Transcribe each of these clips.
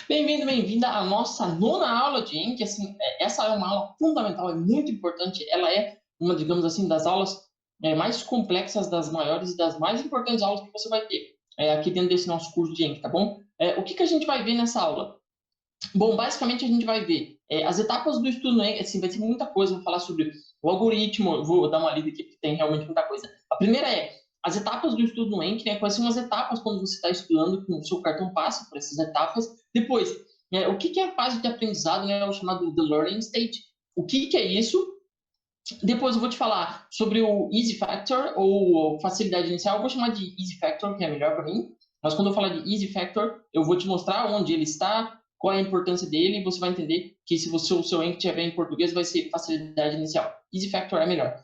Bem-vindo, bem-vinda à nossa nona aula de ENC. Assim, essa é uma aula fundamental, é muito importante. Ela é uma, digamos assim, das aulas mais complexas, das maiores e das mais importantes aulas que você vai ter aqui dentro desse nosso curso de ENC, tá bom? O que a gente vai ver nessa aula? Bom, basicamente a gente vai ver as etapas do estudo, né? Assim, vai ter muita coisa, vou falar sobre o algoritmo, eu vou dar uma lida aqui porque tem realmente muita coisa. A primeira é as etapas do estudo no ENC, né? Quais são as etapas quando você está estudando, com o seu cartão passa por essas etapas. Depois, o que é a fase de aprendizado, né? O chamado The Learning Stage. O que é isso? Depois eu vou te falar sobre o Easy Factor, ou facilidade inicial. Eu vou chamar de Easy Factor, que é melhor para mim. Mas quando eu falar de Easy Factor, eu vou te mostrar onde ele está, qual é a importância dele, e você vai entender que se o seu ENC estiver em português, vai ser facilidade inicial. Easy Factor é melhor.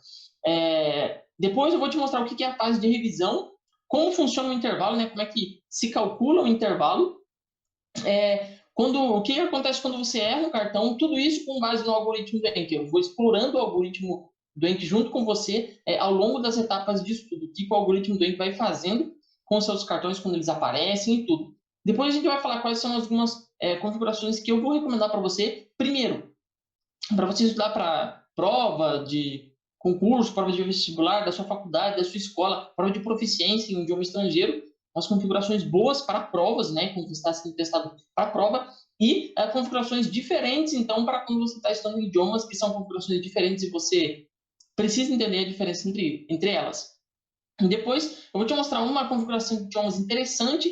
Depois eu vou te mostrar o que é a fase de revisão, como funciona o intervalo, né? Como é que se calcula o intervalo. O que acontece quando você erra um cartão, tudo isso com base no algoritmo do ENC. Eu vou explorando o algoritmo do ENC junto com você ao longo das etapas de estudo, o que o algoritmo do ENC vai fazendo com os seus cartões quando eles aparecem e tudo. Depois a gente vai falar quais são algumas configurações que eu vou recomendar para você. Primeiro, para você estudar para prova de concurso, prova de vestibular da sua faculdade, da sua escola, prova de proficiência em um idioma estrangeiro, as configurações boas para provas, né, quando você está sendo testado para a prova, e configurações diferentes, então, para quando você está estudando idiomas, que são configurações diferentes e você precisa entender a diferença entre elas. Depois, eu vou te mostrar uma configuração de idiomas interessante,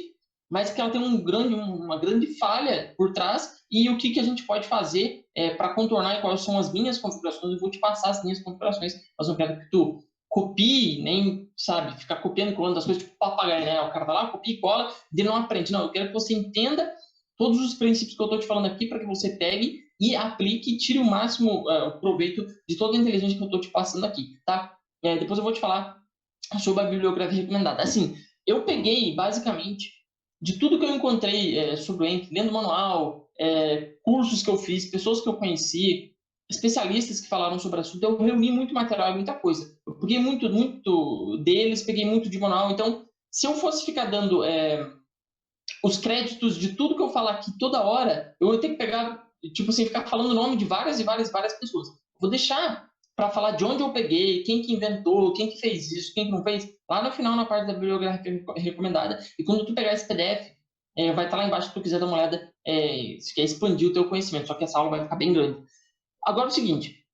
mas que ela tem uma grande falha por trás, e o que a gente pode fazer para contornar e quais são as minhas configurações. Eu vou te passar as minhas configurações, mas não quero que tu copie, nem, sabe, ficar copiando e colando as coisas tipo papagaio, né? O cara vai lá, copia e cola, e ele não aprende. Não, eu quero que você entenda todos os princípios que eu estou te falando aqui para que você pegue e aplique e tire o máximo proveito de toda a inteligência que eu estou te passando aqui, tá? Depois eu vou te falar sobre a bibliografia recomendada. Assim, eu peguei, basicamente, de tudo que eu encontrei sobre o ENC, lendo manual, cursos que eu fiz, pessoas que eu conheci, especialistas que falaram sobre o assunto, eu reuni muito material e muita coisa. Eu peguei muito deles, peguei muito de manual. Então, se eu fosse ficar dando os créditos de tudo que eu falar aqui toda hora, eu ia ter que pegar, tipo assim, ficar falando o nome de várias pessoas. Vou deixar para falar de onde eu peguei, quem que inventou, quem que fez isso, quem que não fez, lá no final, na parte da bibliografia recomendada. E quando tu pegar esse PDF, vai estar lá embaixo se tu quiser dar uma olhada, se quer expandir o teu conhecimento, só que essa aula vai ficar bem grande. Agora é o seguinte,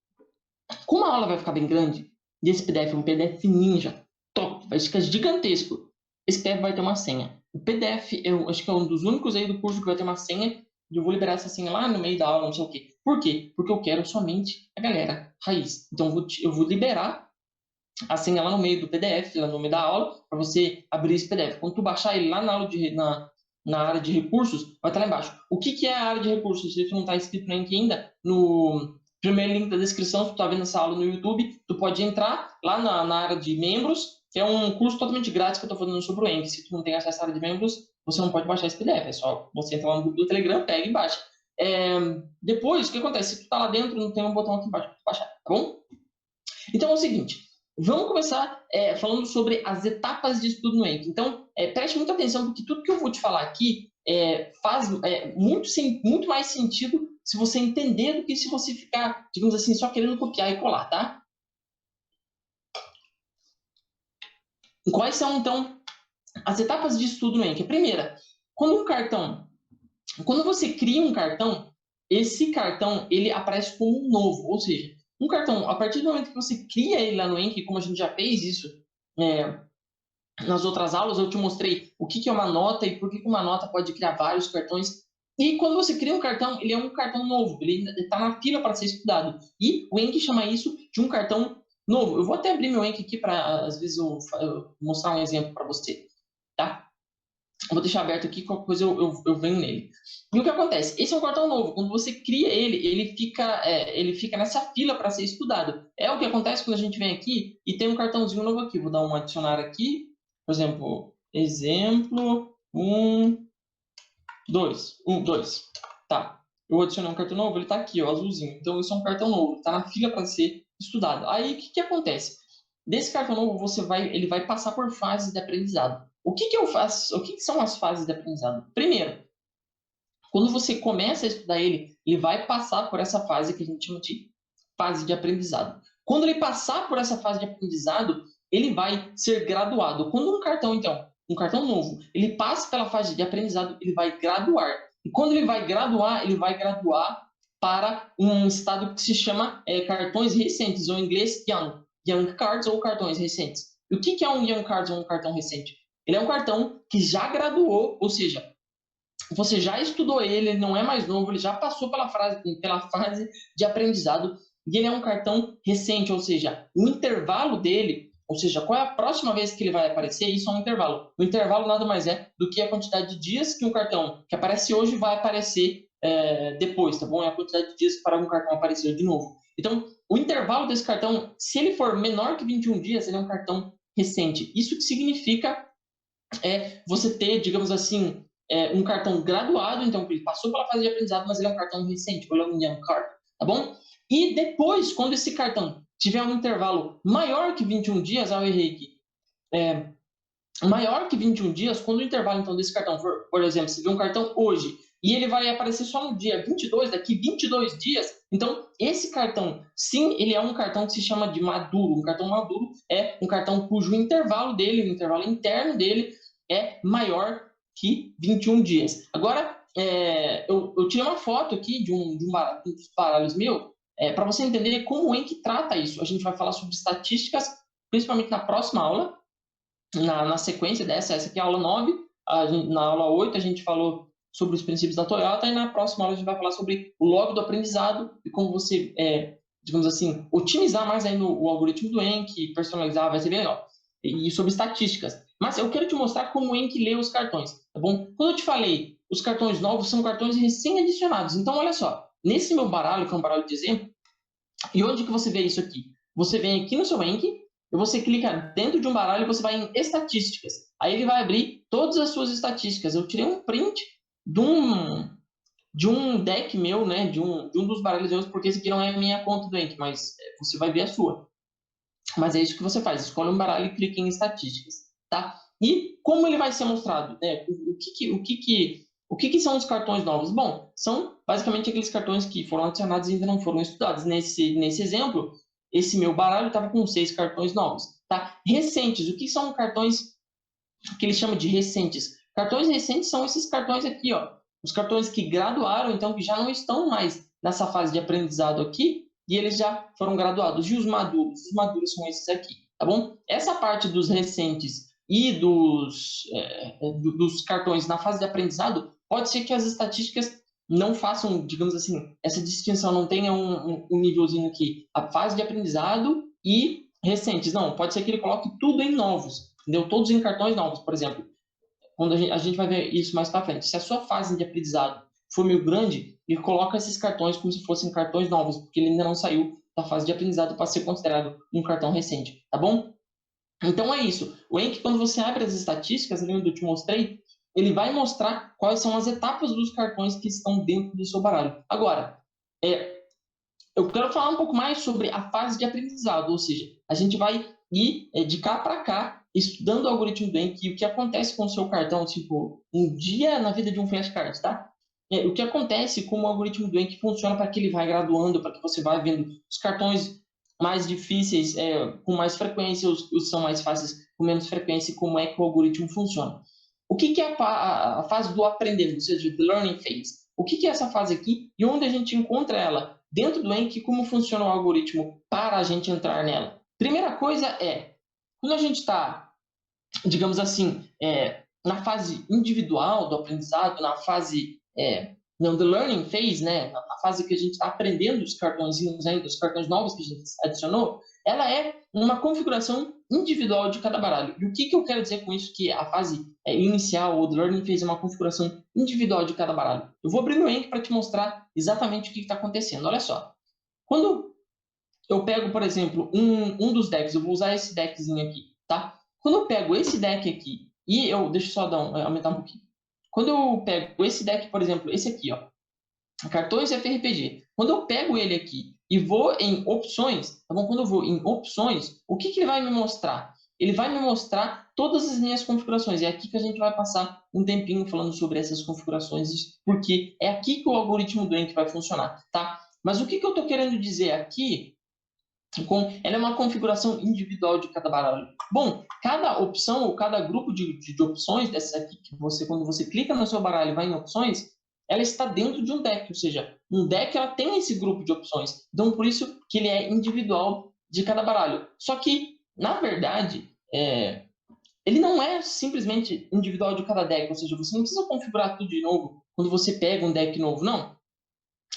como a aula vai ficar bem grande, e esse PDF é um PDF ninja, top, vai ficar gigantesco, esse PDF vai ter uma senha. O PDF, eu acho que é um dos únicos aí do curso que vai ter uma senha, e eu vou liberar essa senha lá no meio da aula, não sei o quê. Por quê? Porque eu quero somente a galera raiz. Então eu vou liberar a senha lá no meio do PDF, lá no meio da aula, para você abrir esse PDF. Quando tu baixar ele lá na área de recursos, vai estar lá embaixo. O que é a área de recursos? Se tu não está inscrito no link ainda, no primeiro link da descrição, se tu está vendo essa aula no YouTube, tu pode entrar lá na área de membros, que é um curso totalmente grátis que eu estou falando sobre o ENC. Se tu não tem acesso à área de membros, você não pode baixar esse PDF. É só você entrar lá no grupo do Telegram, pega e baixa. Depois, o que acontece? Se tu está lá dentro, não tem um botão aqui embaixo para baixar, tá bom? Então é o seguinte, vamos começar falando sobre as etapas de estudo no ENC. Então, preste muita atenção, porque tudo que eu vou te falar aqui faz muito mais sentido se você entender do que se você ficar, digamos assim, só querendo copiar e colar, tá? E quais são, então, as etapas de estudo no ENC? A primeira, quando você cria um cartão, esse cartão ele aparece como um novo, ou seja, um cartão, a partir do momento que você cria ele lá no ENC, como a gente já fez isso nas outras aulas, eu te mostrei o que é uma nota e por que uma nota pode criar vários cartões. E quando você cria um cartão, ele é um cartão novo, ele está na fila para ser estudado. E o ENC chama isso de um cartão novo. Eu vou até abrir meu ENC aqui para, às vezes, eu mostrar um exemplo para você, tá? Eu vou deixar aberto aqui, qualquer coisa eu venho nele. E o que acontece? Esse é um cartão novo. Quando você cria ele fica nessa fila para ser estudado. É o que acontece quando a gente vem aqui e tem um cartãozinho novo aqui. Vou dar um adicionar aqui. Por exemplo, 1, 2. 1, 2. Tá. Eu adicionei um cartão novo, ele está aqui, ó, azulzinho. Então, isso é um cartão novo. Está na fila para ser estudado. Aí, o que acontece? Desse cartão novo, ele vai passar por fases de aprendizado. O que eu faço? O que são as fases de aprendizado? Primeiro, Quando você começa a estudar ele, ele vai passar por essa fase que a gente chama de fase de aprendizado. Quando ele passar por essa fase de aprendizado, ele vai ser graduado. Quando um cartão, então, um cartão novo, ele passa pela fase de aprendizado, ele vai graduar. E quando ele vai graduar para um estado que se chama cartões recentes, ou em inglês, Young Cards ou cartões recentes. E o que é um Young Cards ou um cartão recente? Ele é um cartão que já graduou, ou seja, você já estudou ele não é mais novo, ele já passou pela fase de aprendizado, e ele é um cartão recente, ou seja, o intervalo dele, ou seja, qual é a próxima vez que ele vai aparecer, isso é um intervalo. O intervalo nada mais é do que a quantidade de dias que um cartão que aparece hoje vai aparecer depois, tá bom? É a quantidade de dias para um cartão aparecer de novo. Então, o intervalo desse cartão, se ele for menor que 21 dias, ele é um cartão recente. Isso que significa você ter, digamos assim, um cartão graduado, então ele passou pela fase de aprendizado, mas ele é um cartão recente, ele é um Young Card, tá bom? E depois, quando esse cartão tiver um intervalo maior que 21 dias, eu errei aqui, maior que 21 dias, quando o intervalo então desse cartão for, por exemplo, você vê um cartão hoje e ele vai aparecer só no dia 22, daqui 22 dias, então esse cartão, sim, ele é um cartão que se chama de maduro. Um cartão maduro é um cartão cujo intervalo dele, o intervalo interno dele é maior que 21 dias. Agora, eu tirei uma foto aqui de um dos baralhos meu, para você entender como o Enki trata isso. A gente vai falar sobre estatísticas, principalmente na próxima aula, na sequência essa aqui é a aula 9, na aula 8 a gente falou sobre os princípios da Toyota, e na próxima aula a gente vai falar sobre o log do aprendizado e como você, digamos assim, otimizar mais ainda o algoritmo do Enki, personalizar, vai ser bem legal. E sobre estatísticas. Mas eu quero te mostrar como o Enki lê os cartões, tá bom? Quando eu te falei, os cartões novos são cartões recém-adicionados. Então, olha só, nesse meu baralho, que é um baralho de exemplo, e onde que você vê isso aqui? Você vem aqui no seu Enki, e você clica dentro de um baralho e você vai em estatísticas. Aí ele vai abrir todas as suas estatísticas. Eu tirei um print de um deck meu, né? De um dos baralhos meus, porque esse aqui não é a minha conta do Enki, mas você vai ver a sua. Mas é isso que você faz. Escolhe um baralho e clica em estatísticas, tá? E como ele vai ser mostrado? O que são os cartões novos? Bom, são basicamente aqueles cartões que foram adicionados e ainda não foram estudados. Nesse exemplo, esse meu baralho estava com 6 cartões novos, tá? Recentes. O que são cartões que ele chama de recentes? Cartões recentes são esses cartões aqui, ó. Os cartões que graduaram, então, que já não estão mais nessa fase de aprendizado aqui, e eles já foram graduados. E os maduros? Os maduros são esses aqui, tá bom? Essa parte dos recentes e dos cartões na fase de aprendizado, pode ser que as estatísticas não façam, digamos assim, essa distinção, não tenha um nívelzinho aqui, a fase de aprendizado e recentes. Não, pode ser que ele coloque tudo em novos, entendeu? Todos em cartões novos, por exemplo. Quando a gente vai ver isso mais para frente. Se a sua fase de aprendizado for meio grande, ele coloca esses cartões como se fossem cartões novos, porque ele ainda não saiu da fase de aprendizado para ser considerado um cartão recente, tá bom? Então é isso. O Enki, quando você abre as estatísticas, ali onde eu te mostrei, ele vai mostrar quais são as etapas dos cartões que estão dentro do seu baralho. Agora, eu quero falar um pouco mais sobre a fase de aprendizado, ou seja, a gente vai ir de cá para cá estudando o algoritmo do Enki e o que acontece com o seu cartão, tipo, um dia na vida de um flashcard, tá? O que acontece com o algoritmo do Enki funciona para que ele vai graduando, para que você vai vendo os cartões mais difíceis com mais frequência, os são mais fáceis com menos frequência, e como é que o algoritmo funciona. O que é a fase do aprender, ou seja, the learning phase? O que é essa fase aqui e onde a gente encontra ela dentro do Enki? Como funciona o algoritmo para a gente entrar nela? Primeira coisa quando a gente está, digamos assim, na fase individual do aprendizado, na fase não, the learning phase, né, na fase que a gente está aprendendo os cartõezinhos ainda, os cartões novos que a gente adicionou, ela é uma configuração individual de cada baralho. E o que eu quero dizer com isso? Que a fase inicial, ou the learning phase, é uma configuração individual de cada baralho. Eu vou abrir meu Enki para te mostrar exatamente o que está acontecendo. Olha só. Quando eu pego, por exemplo, um dos decks, eu vou usar esse deckzinho aqui, tá? Quando eu pego esse deck aqui, e deixa eu só aumentar um pouquinho. Quando eu pego esse deck, por exemplo, esse aqui, ó, cartões FRPG. Quando eu pego ele aqui e vou em opções, tá bom? Quando eu vou em opções, o que ele vai me mostrar? ele vai me mostrar todas as minhas configurações. É aqui que a gente vai passar um tempinho falando sobre essas configurações, porque é aqui que o algoritmo do Enki vai funcionar, tá? Mas o que eu estou querendo dizer aqui, ela é uma configuração individual de cada baralho. Bom, cada opção ou cada grupo de opções dessas aqui, que você, quando você clica no seu baralho e vai em opções, ela está dentro de um deck, ou seja, um deck ela tem esse grupo de opções. Então, por isso que ele é individual de cada baralho. Só que, na verdade, ele não é simplesmente individual de cada deck, ou seja, você não precisa configurar tudo de novo quando você pega um deck novo, não.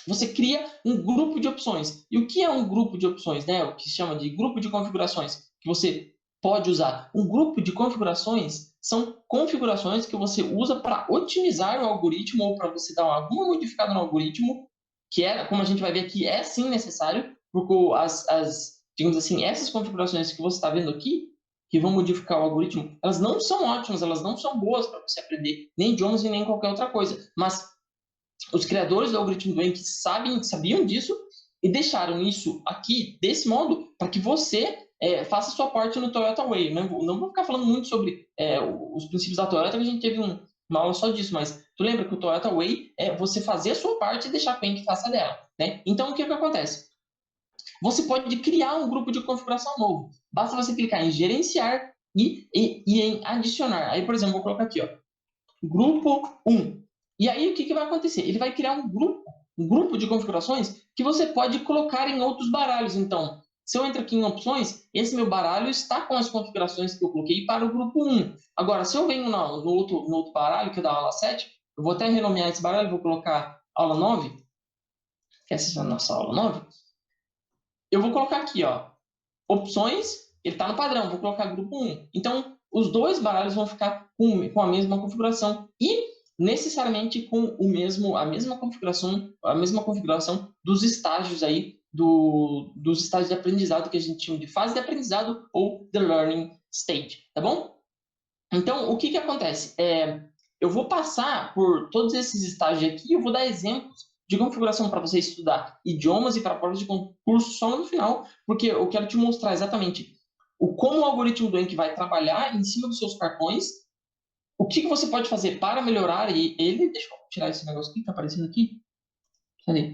Você cria um grupo de opções. E o que é um grupo de opções, né? O que se chama de grupo de configurações, que você pode usar. Um grupo de configurações são configurações que você usa para otimizar o algoritmo ou para você dar alguma modificada no algoritmo, que é, como a gente vai ver aqui, é sim necessário, porque digamos assim, essas configurações que você está vendo aqui, que vão modificar o algoritmo, elas não são ótimas, elas não são boas para você aprender nem idiomas e nem qualquer outra coisa, mas os criadores do algoritmo do Enki sabiam disso e deixaram isso aqui desse modo para que você faça sua parte no Toyota Way. Não vou ficar falando muito sobre os princípios da Toyota, que a gente teve uma aula só disso, mas tu lembra que o Toyota Way é você fazer a sua parte e deixar que o Enki faça dela, né? Então, o que acontece? Você pode criar um grupo de configuração novo. Basta você clicar em gerenciar e em adicionar. Aí, por exemplo, vou colocar aqui, ó, grupo 1. E aí, o que vai acontecer? Ele vai criar um grupo de configurações que você pode colocar em outros baralhos. Então, se eu entro aqui em opções, esse meu baralho está com as configurações que eu coloquei para o grupo 1. Agora, se eu venho no outro baralho, que é da aula 7, eu vou até renomear esse baralho, vou colocar aula 9, que essa é a nossa aula 9. Eu vou colocar aqui, ó, opções, ele está no padrão, vou colocar grupo 1. Então, os dois baralhos vão ficar com a mesma configuração e necessariamente com a mesma configuração dos estágios aí, dos estágios de aprendizado que a gente chama de fase de aprendizado ou the learning stage, tá bom? Então, o que acontece? Eu vou passar por todos esses estágios aqui e eu vou dar exemplos de configuração para você estudar idiomas e para provas de concurso só no final, porque eu quero te mostrar exatamente como o algoritmo do Enki vai trabalhar em cima dos seus cartões, o que você pode fazer para melhorar ele. Deixa eu tirar esse negócio aqui que está aparecendo aqui. Cadê?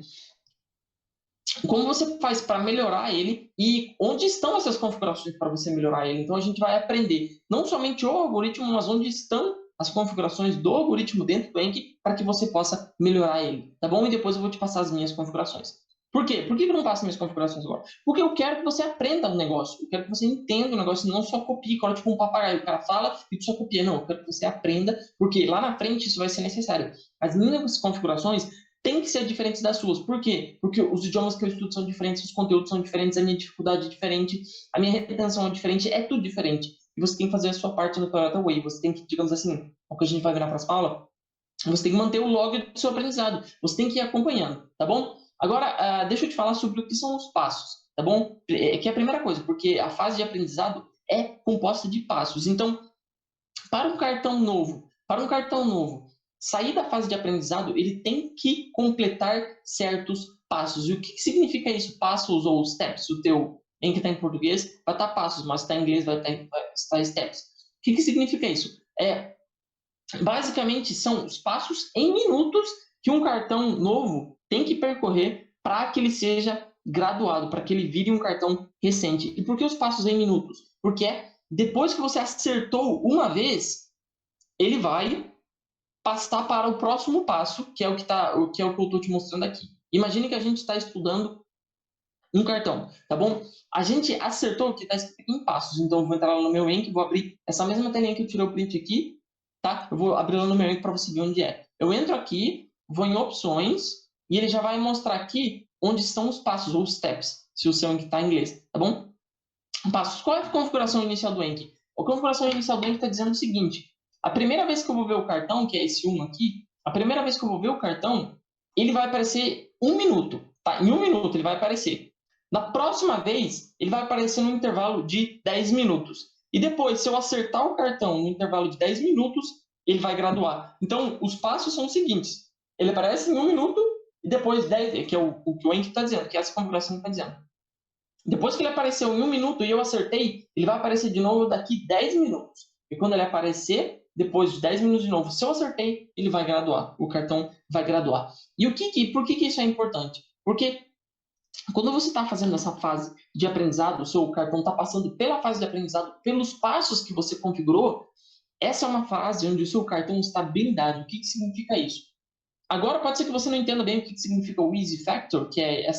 Como você faz para melhorar ele e onde estão essas configurações para você melhorar ele. Então, a gente vai aprender não somente o algoritmo, mas onde estão as configurações do algoritmo dentro do Enki para que você possa melhorar ele, tá bom? E depois eu vou te passar as minhas configurações. Por quê? Por que eu não passo minhas configurações agora? Porque eu quero que você aprenda o negócio, eu quero que você entenda o negócio, não só copie, cola tipo um papagaio. O cara fala e tu só copia. Não, eu quero que você aprenda, porque lá na frente isso vai ser necessário. As minhas configurações tem que ser diferentes das suas. Por quê? Porque os idiomas que eu estudo são diferentes, os conteúdos são diferentes, a minha dificuldade é diferente, a minha retenção é diferente, é tudo diferente. E você tem que fazer a sua parte no Toyota Way. Você tem que, digamos assim, o que a gente vai ver na próxima aula, você tem que manter o log do seu aprendizado. Você tem que ir acompanhando, tá bom? Agora, deixa eu te falar sobre o que são os passos, tá bom? Que é a primeira coisa, porque a fase de aprendizado é composta de passos. Então, para um cartão novo, sair da fase de aprendizado, ele tem que completar certos passos. E o que significa isso? Passos ou steps? O teu, em que está em português, vai estar passos, mas está em inglês, vai estar steps. O que significa isso? Basicamente, são os passos em minutos que um cartão novo tem que percorrer para que ele seja graduado, para que ele vire um cartão recente. E por que os passos em minutos? Porque depois que você acertou uma vez, ele vai passar para o próximo passo, que é o que eu estou te mostrando aqui. Imagine que a gente está estudando um cartão, tá bom? A gente acertou o que está escrito em passos, então eu vou entrar lá no meu Enki, vou abrir essa mesma telinha que eu tirei o print aqui, tá? Eu vou abrir lá no meu Enki para você ver onde é. Eu entro aqui, vou em opções, e ele já vai mostrar aqui onde estão os passos, ou steps, se o seu Enki está em inglês, tá bom? Passos. Qual é a configuração inicial do Enki? A configuração inicial do Enki está dizendo o seguinte: a primeira vez que eu vou ver o cartão, que é esse 1 aqui, a primeira vez que eu vou ver o cartão, ele vai aparecer 1 minuto, tá? Em 1 minuto ele vai aparecer. Na próxima vez, ele vai aparecer no intervalo de 10 minutos. E depois, se eu acertar o cartão no intervalo de 10 minutos, ele vai graduar. Então, os passos são os seguintes: ele aparece em 1 minuto e depois 10, que é o que o Enki está dizendo, que é essa configuração está dizendo. Depois que ele apareceu em 1 minuto e eu acertei, ele vai aparecer de novo daqui 10 minutos. E quando ele aparecer, depois de 10 minutos de novo, se eu acertei, ele vai graduar. O cartão vai graduar. E por que isso é importante? Porque quando você está fazendo essa fase de aprendizado, o seu cartão está passando pela fase de aprendizado, pelos passos que você configurou, essa é uma fase onde o seu cartão está blindado. O que significa isso? Agora pode ser que você não entenda bem o que significa o Easy Factor, que é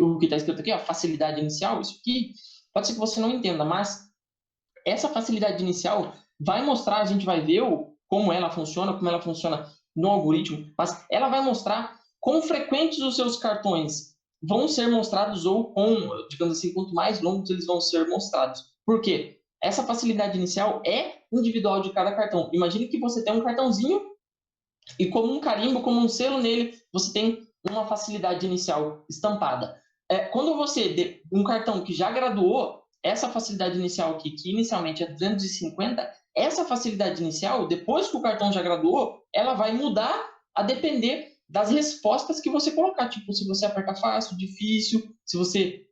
o que está escrito aqui, a facilidade inicial. Isso aqui pode ser que você não entenda, mas essa facilidade inicial vai mostrar, a gente vai ver como ela funciona no algoritmo, mas ela vai mostrar quão frequentes os seus cartões vão ser mostrados ou digamos assim, quanto mais longos eles vão ser mostrados. Por quê? Essa facilidade inicial é individual de cada cartão. Imagine que você tem um cartãozinho e como um carimbo, como um selo nele, você tem uma facilidade inicial estampada. Quando você, um cartão que já graduou, essa facilidade inicial aqui, que inicialmente é 250, essa facilidade inicial, depois que o cartão já graduou, ela vai mudar a depender das respostas que você colocar. Tipo, se você aperta fácil, difícil, se você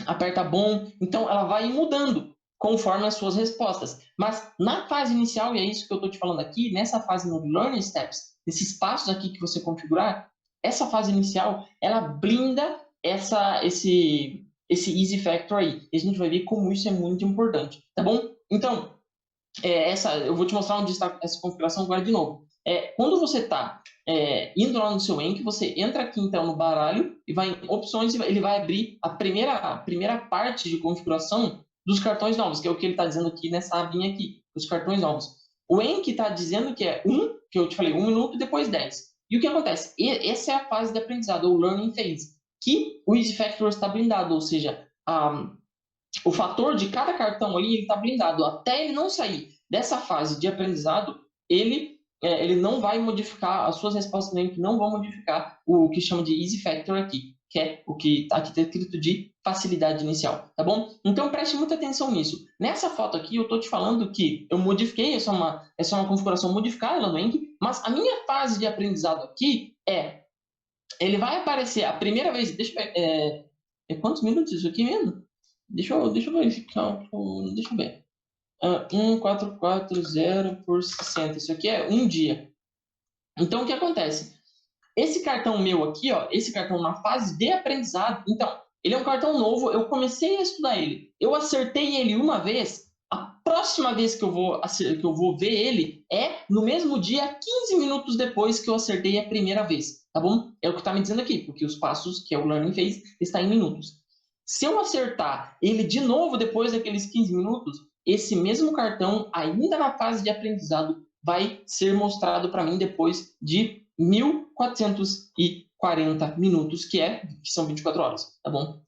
aperta bom. Então, ela vai mudando conforme as suas respostas. Mas na fase inicial, e é isso que eu estou te falando aqui, nessa fase no Learning Steps, esses passos aqui que você configurar, essa fase inicial, ela blinda esse Easy Factor aí. E a gente vai ver como isso é muito importante, tá bom? Então, eu vou te mostrar onde está essa configuração agora de novo. Quando você está indo lá no seu Enk, você entra aqui então no baralho e vai em opções e ele vai abrir a primeira parte de configuração dos cartões novos, que é o que ele está dizendo aqui nessa abinha aqui, os cartões novos. O Enk está dizendo que é 1, que eu te falei, 1 minuto e depois 10. E o que acontece? Essa é a fase de aprendizado, ou Learning Phase, que o Easy Factor está blindado, ou seja, o fator de cada cartão ali está blindado. Até ele não sair dessa fase de aprendizado, ele não vai modificar, as suas respostas nem não vão modificar o que chama de Easy Factor aqui, que é o que está aqui escrito de facilidade inicial, tá bom? Então preste muita atenção nisso. Nessa foto aqui eu estou te falando que eu modifiquei, essa é uma configuração modificada lá no Enk, mas a minha fase de aprendizado aqui ele vai aparecer a primeira vez, deixa eu ver, quantos minutos isso aqui mesmo? Deixa eu verificar, deixa eu ver. 1440 por 60. Isso aqui é um dia. Então, o que acontece? Esse cartão meu aqui, ó, esse cartão na fase de aprendizado, então, ele é um cartão novo, eu comecei a estudar ele. Eu acertei ele uma vez, a próxima vez que eu vou ver ele é no mesmo dia, 15 minutos depois que eu acertei a primeira vez, tá bom? É o que está me dizendo aqui, porque os passos que o Learning fez está em minutos. Se eu acertar ele de novo depois daqueles 15 minutos, esse mesmo cartão, ainda na fase de aprendizado, vai ser mostrado para mim depois de 1440 minutos, que são 24 horas, tá bom?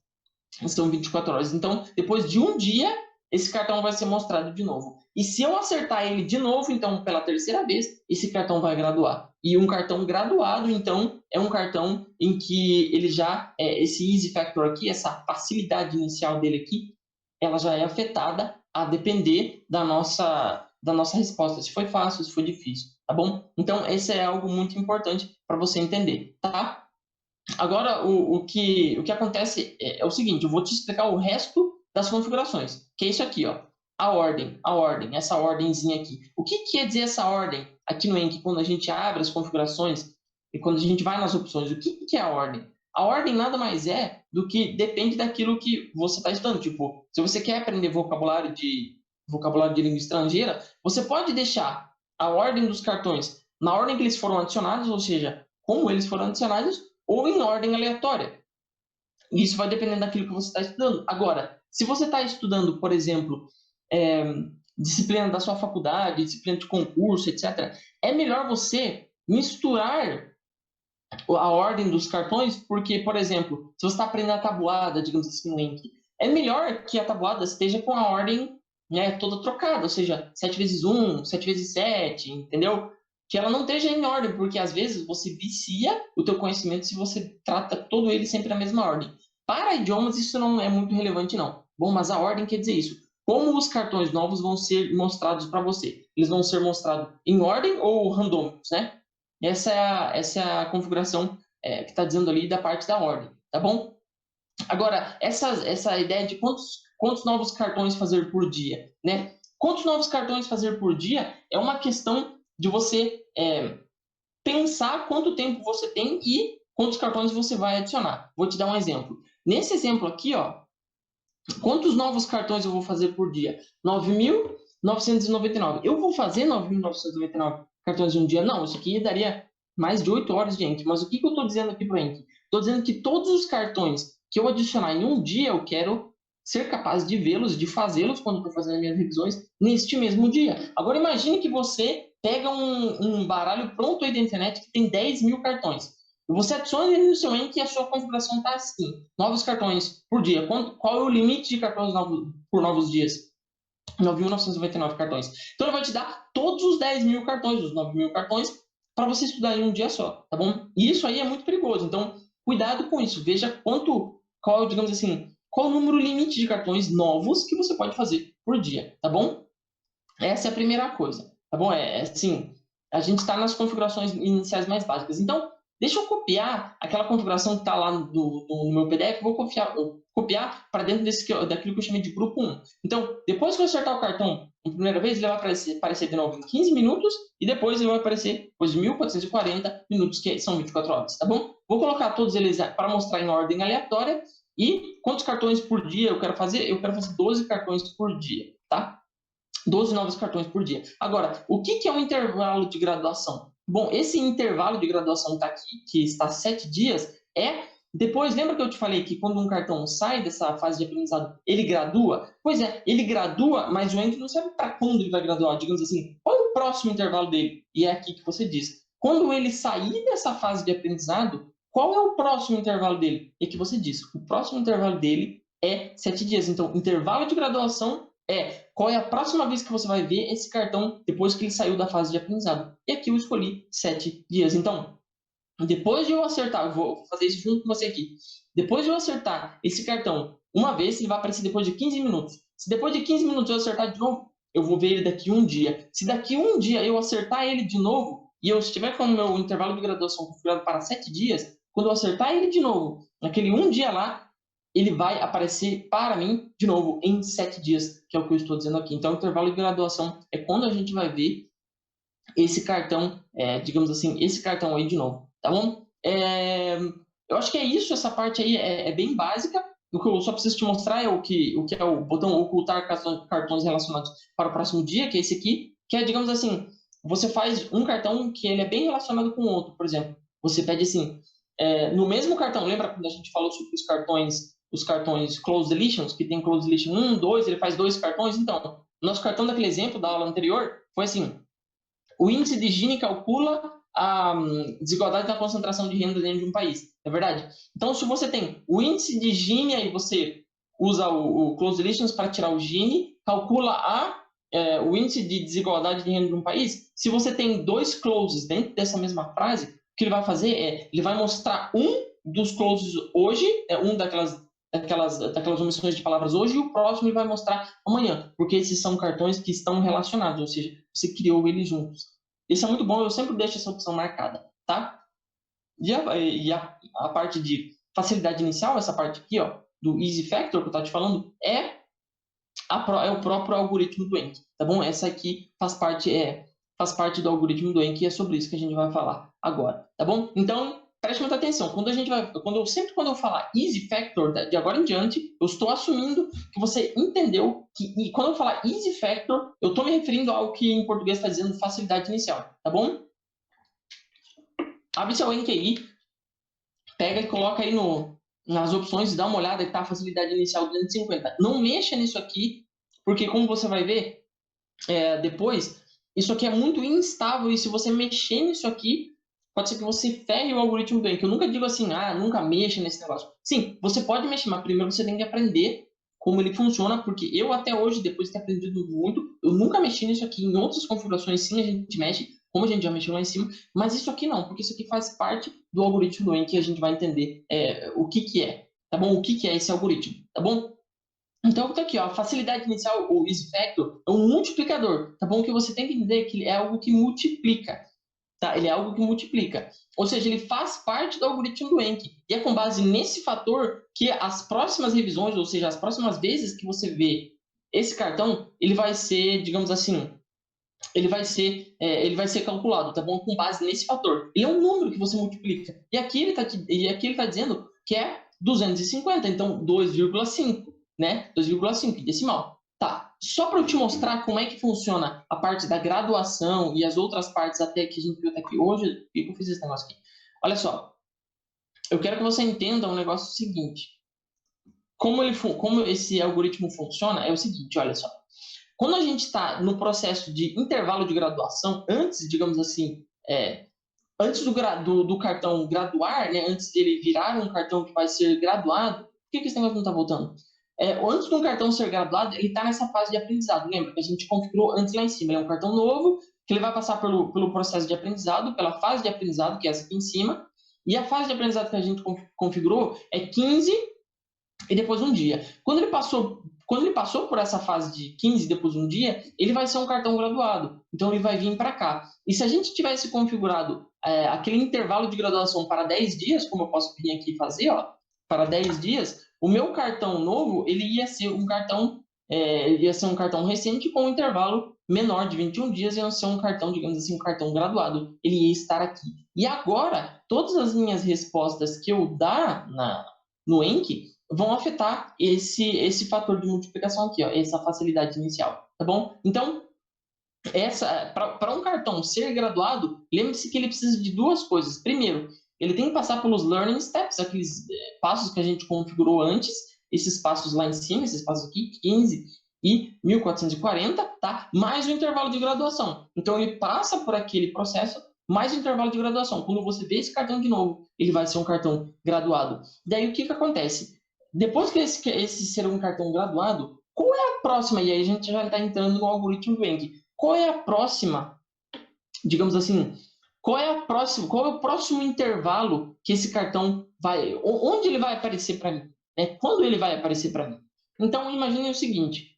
São 24 horas. Então, depois de um dia, esse cartão vai ser mostrado de novo. E se eu acertar ele de novo, então, pela terceira vez, esse cartão vai graduar. E um cartão graduado, então, é um cartão em que ele já, esse Easy Factor aqui, essa facilidade inicial dele aqui, ela já é afetada a depender da nossa resposta, se foi fácil, se foi difícil, tá bom? Então, esse é algo muito importante para você entender, tá? Agora, o que acontece é o seguinte, eu vou te explicar o resto das configurações, que é isso aqui, ó, a ordem, essa ordemzinha aqui. O que quer dizer essa ordem aqui no Enk, quando a gente abre as configurações e quando a gente vai nas opções? O que é a ordem? A ordem nada mais é do que depende daquilo que você está estudando. Tipo, se você quer aprender vocabulário de língua estrangeira, você pode deixar a ordem dos cartões na ordem que eles foram adicionados, ou seja, como eles foram adicionados, ou em ordem aleatória. Isso vai depender daquilo que você está estudando. Agora, se você está estudando, por exemplo, disciplina da sua faculdade, disciplina de concurso, etc., é melhor você misturar a ordem dos cartões, porque, por exemplo, se você está aprendendo a tabuada, digamos assim, no Enk, é melhor que a tabuada esteja com a ordem, né, toda trocada, ou seja, 7 vezes 1, 7 vezes 7, entendeu? Que ela não esteja em ordem, porque às vezes você vicia o teu conhecimento se você trata todo ele sempre na mesma ordem. Para idiomas isso não é muito relevante não. Bom, mas a ordem quer dizer isso. Como os cartões novos vão ser mostrados para você? Eles vão ser mostrados em ordem ou randômicos, né? Essa é a configuração que está dizendo ali da parte da ordem, tá bom? Agora, essa ideia de quantos novos cartões fazer por dia, né? Quantos novos cartões fazer por dia é uma questão de você pensar quanto tempo você tem e quantos cartões você vai adicionar. Vou te dar um exemplo. Nesse exemplo aqui, ó, quantos novos cartões eu vou fazer por dia? 9.999. Eu vou fazer 9.999 cartões em um dia? Não, isso aqui daria mais de 8 horas de Enki. Mas o que eu estou dizendo aqui para o Enki? Estou dizendo que todos os cartões que eu adicionar em um dia, eu quero ser capaz de vê-los, de fazê-los quando estou fazendo minhas revisões neste mesmo dia. Agora imagine que você pega um baralho pronto aí da internet que tem 10 mil cartões. Você adiciona ele no seu Enki e a sua configuração está assim: novos cartões por dia. Qual é o limite de cartões por novos dias? 9.999 cartões. Então ele vai te dar todos os 10 mil cartões, os 9 mil cartões, para você estudar em um dia só, tá bom? E isso aí é muito perigoso. Então, cuidado com isso. Veja qual, digamos assim, qual o número limite de cartões novos que você pode fazer por dia, tá bom? Essa é a primeira coisa, tá bom? Assim, a gente está nas configurações iniciais mais básicas. Então, deixa eu copiar aquela configuração que está lá no meu PDF, vou copiar para dentro daquilo que eu chamei de grupo 1. Então, depois que eu acertar o cartão a primeira vez, ele vai aparecer de novo em 15 minutos e depois ele vai aparecer depois de 1.440 minutos, que são 24 horas, tá bom? Vou colocar todos eles para mostrar em ordem aleatória. E quantos cartões por dia eu quero fazer? Eu quero fazer 12 cartões por dia, tá? 12 novos cartões por dia. Agora, o que é um intervalo de graduação? Bom, esse intervalo de graduação tá aqui, que está 7 dias, depois, lembra que eu te falei que quando um cartão sai dessa fase de aprendizado, ele gradua? Pois é, ele gradua, mas o Enki não sabe para quando ele vai graduar. Digamos assim, qual é o próximo intervalo dele? E é aqui que você diz. Quando ele sair dessa fase de aprendizado, qual é o próximo intervalo dele? E que você diz, o próximo intervalo dele é 7 dias. Então, intervalo de graduação qual é a próxima vez que você vai ver esse cartão depois que ele saiu da fase de aprendizado. E aqui eu escolhi 7 dias. Então, depois de eu acertar, eu vou fazer isso junto com você aqui. Depois de eu acertar esse cartão uma vez, ele vai aparecer depois de 15 minutos. Se depois de 15 minutos eu acertar de novo, eu vou ver ele daqui um dia. Se daqui um dia eu acertar ele de novo, e eu estiver com o meu intervalo de graduação configurado para 7 dias, quando eu acertar ele de novo, naquele um dia lá, ele vai aparecer para mim de novo em 7 dias, que é o que eu estou dizendo aqui. Então, o intervalo de graduação é quando a gente vai ver esse cartão, digamos assim, esse cartão aí de novo, tá bom? Eu acho que é isso, essa parte aí é bem básica. O que eu só preciso te mostrar é o que é o botão ocultar cartões relacionados para o próximo dia, que é esse aqui, que é, digamos assim, você faz um cartão que ele é bem relacionado com o outro, por exemplo. Você pede assim, no mesmo cartão, lembra quando a gente falou sobre os cartões closed deletions, que tem closed deletion 1, 2, ele faz 2 cartões? Então, nosso cartão daquele exemplo da aula anterior foi assim: o índice de Gini calcula a desigualdade da concentração de renda dentro de um país, é verdade? Então, se você tem o índice de Gini, aí você usa o closed deletions para tirar o Gini, calcula o índice de desigualdade de renda de um país. Se você tem 2 closes dentro dessa mesma frase, o que ele vai fazer ele vai mostrar um dos closes hoje, um daquelas omissões de palavras hoje, e o próximo ele vai mostrar amanhã, porque esses são cartões que estão relacionados, ou seja, você criou eles juntos. Isso é muito bom, eu sempre deixo essa opção marcada, tá? A parte de facilidade inicial, essa parte aqui, ó, do Easy Factor que eu estava te falando, é o próprio algoritmo do Enki, tá bom? Essa aqui faz parte do algoritmo do Enki e é sobre isso que a gente vai falar agora, tá bom? Então, preste muita atenção. Quando eu falar Easy Factor, de agora em diante, eu estou assumindo que você entendeu e quando eu falar Easy Factor, eu estou me referindo ao que em português está dizendo facilidade inicial, tá bom? Abre seu Enki aí, pega e coloca aí nas opções e dá uma olhada que tá a facilidade inicial 250. Não mexa nisso aqui, porque como você vai ver depois, isso aqui é muito instável e se você mexer nisso aqui, pode ser que você ferre o algoritmo do Enki. Eu nunca digo assim, nunca mexa nesse negócio. Sim, você pode mexer, mas primeiro você tem que aprender como ele funciona, porque eu até hoje, depois de ter aprendido muito, eu nunca mexi nisso aqui. Em outras configurações, sim, a gente mexe, como a gente já mexeu lá em cima, mas isso aqui não, porque isso aqui faz parte do algoritmo do Enki e a gente vai entender o que é, tá bom? O que é esse algoritmo, tá bom? Então, tá aqui, ó, a facilidade inicial, o Easy Factor, é um multiplicador, tá bom? Que você tem que entender que é algo que multiplica, tá? Ele é algo que multiplica. Ou seja, ele faz parte do algoritmo do Encke. E é com base nesse fator que as próximas revisões, ou seja, as próximas vezes que você vê esse cartão, ele vai ser, digamos assim, ele vai ser calculado, tá bom? Com base nesse fator. Ele é um número que você multiplica. E aqui ele está dizendo que é 250, então 2,5, né? 2,5 decimal. Tá. Só para eu te mostrar como é que funciona a parte da graduação e as outras partes até que a gente viu até aqui hoje, por que eu fiz esse negócio aqui? Olha só. Eu quero que você entenda um negócio seguinte. Como esse algoritmo funciona é o seguinte, olha só. Quando a gente está no processo de intervalo de graduação, antes, digamos assim, antes do cartão graduar, né, antes dele virar um cartão que vai ser graduado, por que esse negócio não está voltando? Antes de um cartão ser graduado, ele está nessa fase de aprendizado. Lembra que a gente configurou antes lá em cima. Ele é um cartão novo, que ele vai passar pelo processo de aprendizado, pela fase de aprendizado, que é essa aqui em cima. E a fase de aprendizado que a gente configurou é 15 e depois um dia. Quando ele passou por essa fase de 15 e depois um dia, ele vai ser um cartão graduado. Então ele vai vir para cá. E se a gente tivesse configurado aquele intervalo de graduação para 10 dias, como eu posso vir aqui fazer, ó, para 10 dias, o meu cartão novo, ele ia ser um cartão recente com um intervalo menor de 21 dias, ia ser um cartão, digamos assim, um cartão graduado. Ele ia estar aqui. E agora, todas as minhas respostas que eu dar no Encke vão afetar esse fator de multiplicação aqui, ó, essa facilidade inicial, tá bom? Então, para um cartão ser graduado, lembre-se que ele precisa de duas coisas. Primeiro, ele tem que passar pelos learning steps, aqueles passos que a gente configurou antes, esses passos lá em cima, esses passos aqui, 15 e 1440, tá? Mais o intervalo de graduação. Então, ele passa por aquele processo, mais o intervalo de graduação. Quando você vê esse cartão de novo, ele vai ser um cartão graduado. Daí, o que acontece? Depois que esse ser um cartão graduado, qual é a próxima? E aí a gente já está entrando no algoritmo do Encke. Qual é a próxima, digamos assim, qual é o próximo intervalo que esse cartão vai, onde ele vai aparecer para mim? Né? Quando ele vai aparecer para mim? Então, imagine o seguinte,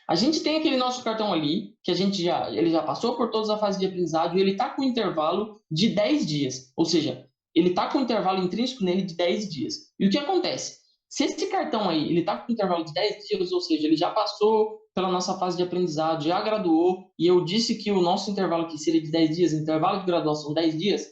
a gente tem aquele nosso cartão ali, que ele já passou por toda a fase de aprendizado e ele está com um intervalo de 10 dias, ou seja, ele está com um intervalo intrínseco nele de 10 dias. E o que acontece? Se esse cartão aí, ele está com um intervalo de 10 dias, ou seja, ele já passou pela nossa fase de aprendizado, já graduou, e eu disse que o nosso intervalo aqui seria de 10 dias, intervalo de graduação 10 dias,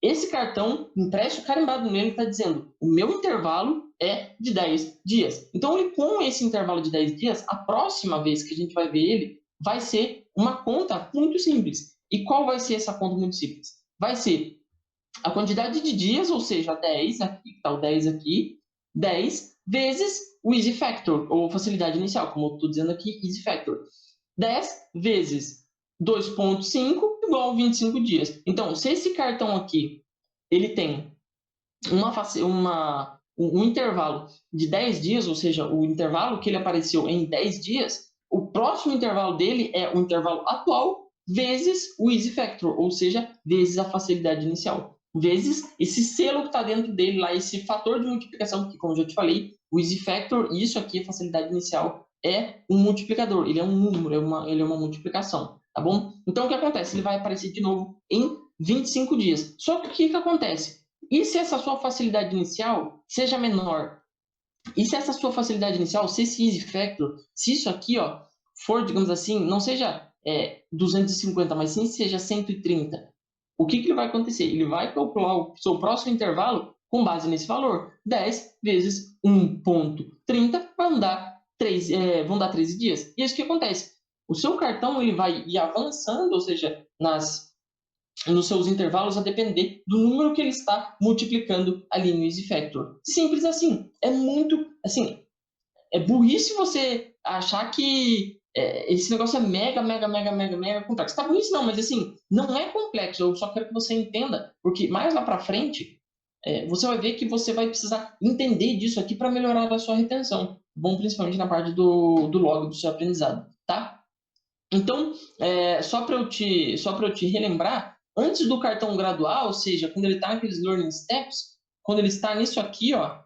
esse cartão, impresso carimbado nele, está dizendo, o meu intervalo é de 10 dias. Então, com esse intervalo de 10 dias, a próxima vez que a gente vai ver ele, vai ser uma conta muito simples. E qual vai ser essa conta muito simples? Vai ser a quantidade de dias, ou seja, 10, aqui está o 10 aqui, 10 vezes o easy factor, ou facilidade inicial, como eu estou dizendo aqui, easy factor. 10 vezes 2,5 igual a 25 dias. Então, se esse cartão aqui ele tem um intervalo de 10 dias, ou seja, o intervalo que ele apareceu em 10 dias, o próximo intervalo dele é o intervalo atual vezes o easy factor, ou seja, vezes a facilidade inicial. Vezes esse selo que está dentro dele lá, esse fator de multiplicação, porque como eu já te falei, o easy factor, isso aqui, a facilidade inicial, é um multiplicador, ele é um número, ele é uma multiplicação, tá bom? Então, o que acontece? Ele vai aparecer de novo em 25 dias. Só que o que acontece? E se essa sua facilidade inicial seja menor? E se essa sua facilidade inicial, se esse easy factor, se isso aqui, ó, for, digamos assim, não seja 250, mas sim seja 130, o que ele vai acontecer? Ele vai calcular o seu próximo intervalo com base nesse valor. 10 vezes 1,30 vão dar 13 dias. E é isso que acontece. O seu cartão ele vai ir avançando, ou seja, nos seus intervalos a depender do número que ele está multiplicando ali no easy factor. Simples assim. É muito, assim, é burrice você achar que esse negócio é mega complexo. Tá burrice não, mas assim, não é complexo. Eu só quero que você entenda, porque mais lá para frente, você vai ver que você vai precisar entender disso aqui para melhorar a sua retenção. Bom, principalmente na parte do log do seu aprendizado, tá? Então, só para eu te relembrar, antes do cartão graduar, ou seja, quando ele está naqueles learning steps, quando ele está nisso aqui, ó,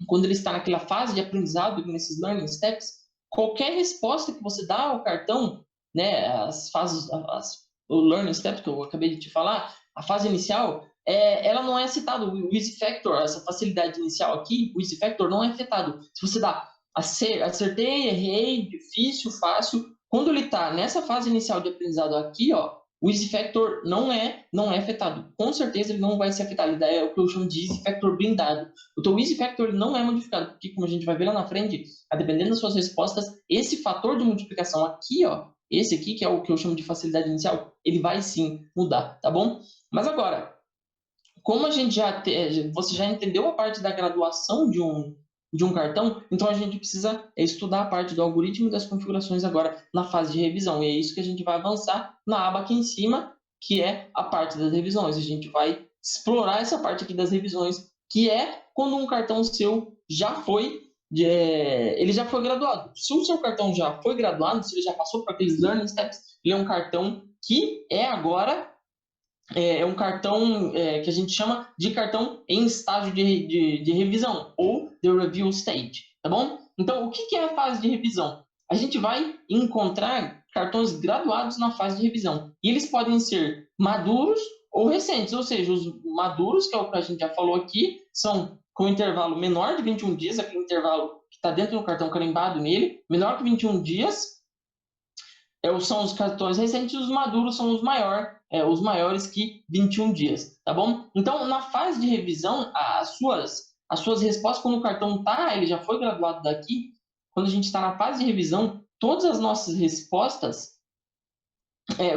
quando ele está naquela fase de aprendizado, nesses learning steps, qualquer resposta que você dá ao cartão, né, as o Learning Steps, que eu acabei de te falar, a fase inicial, ela não é citada. O Easy Factor, essa facilidade inicial aqui, o Easy Factor não é afetado. Se você dá acertei, errei, difícil, fácil, quando ele está nessa fase inicial de aprendizado aqui, ó, o Easy Factor não é afetado. Com certeza ele não vai ser afetado. Ele é o que eu chamo de Easy Factor blindado. O teu Easy Factor ele não é modificado, porque como a gente vai ver lá na frente, a dependendo das suas respostas, esse fator de multiplicação aqui, ó, esse aqui, que é o que eu chamo de facilidade inicial, ele vai sim mudar, tá bom? Mas agora, como a gente você já entendeu a parte da graduação de um cartão, então a gente precisa estudar a parte do algoritmo e das configurações agora na fase de revisão. E é isso que a gente vai avançar na aba aqui em cima, que é a parte das revisões. A gente vai explorar essa parte aqui das revisões, que é quando um cartão seu já foi ele já foi graduado. Se o seu cartão já foi graduado, se ele já passou por aqueles learning steps, ele é um cartão que agora um cartão que a gente chama de cartão em estágio de revisão, ou the review stage, tá bom? Então, o que é a fase de revisão? A gente vai encontrar cartões graduados na fase de revisão, e eles podem ser maduros ou recentes, ou seja, os maduros, que é o que a gente já falou aqui, são com intervalo menor de 21 dias, aquele intervalo que está dentro do cartão carimbado nele, menor que 21 dias, são os cartões recentes, os maduros são os maiores que 21 dias, tá bom? Então, na fase de revisão, as suas respostas, quando o cartão ele já foi graduado daqui, quando a gente está na fase de revisão, todas as nossas respostas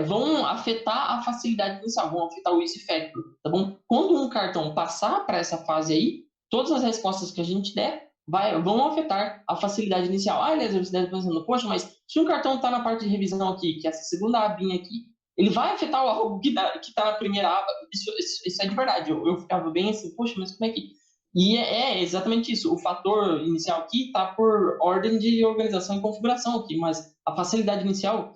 vão afetar a facilidade inicial, vão afetar o easy factor, tá bom? Quando um cartão passar para essa fase aí, todas as respostas que a gente der vão afetar a facilidade inicial. Aliás, você deve estar pensando, poxa, mas se um cartão está na parte de revisão aqui, que é essa segunda abinha aqui, ele vai afetar algo que está na primeira aba? Isso é de verdade. Eu ficava bem assim, poxa, mas como é que... E é exatamente isso. O fator inicial aqui está por ordem de organização e configuração aqui, mas a facilidade inicial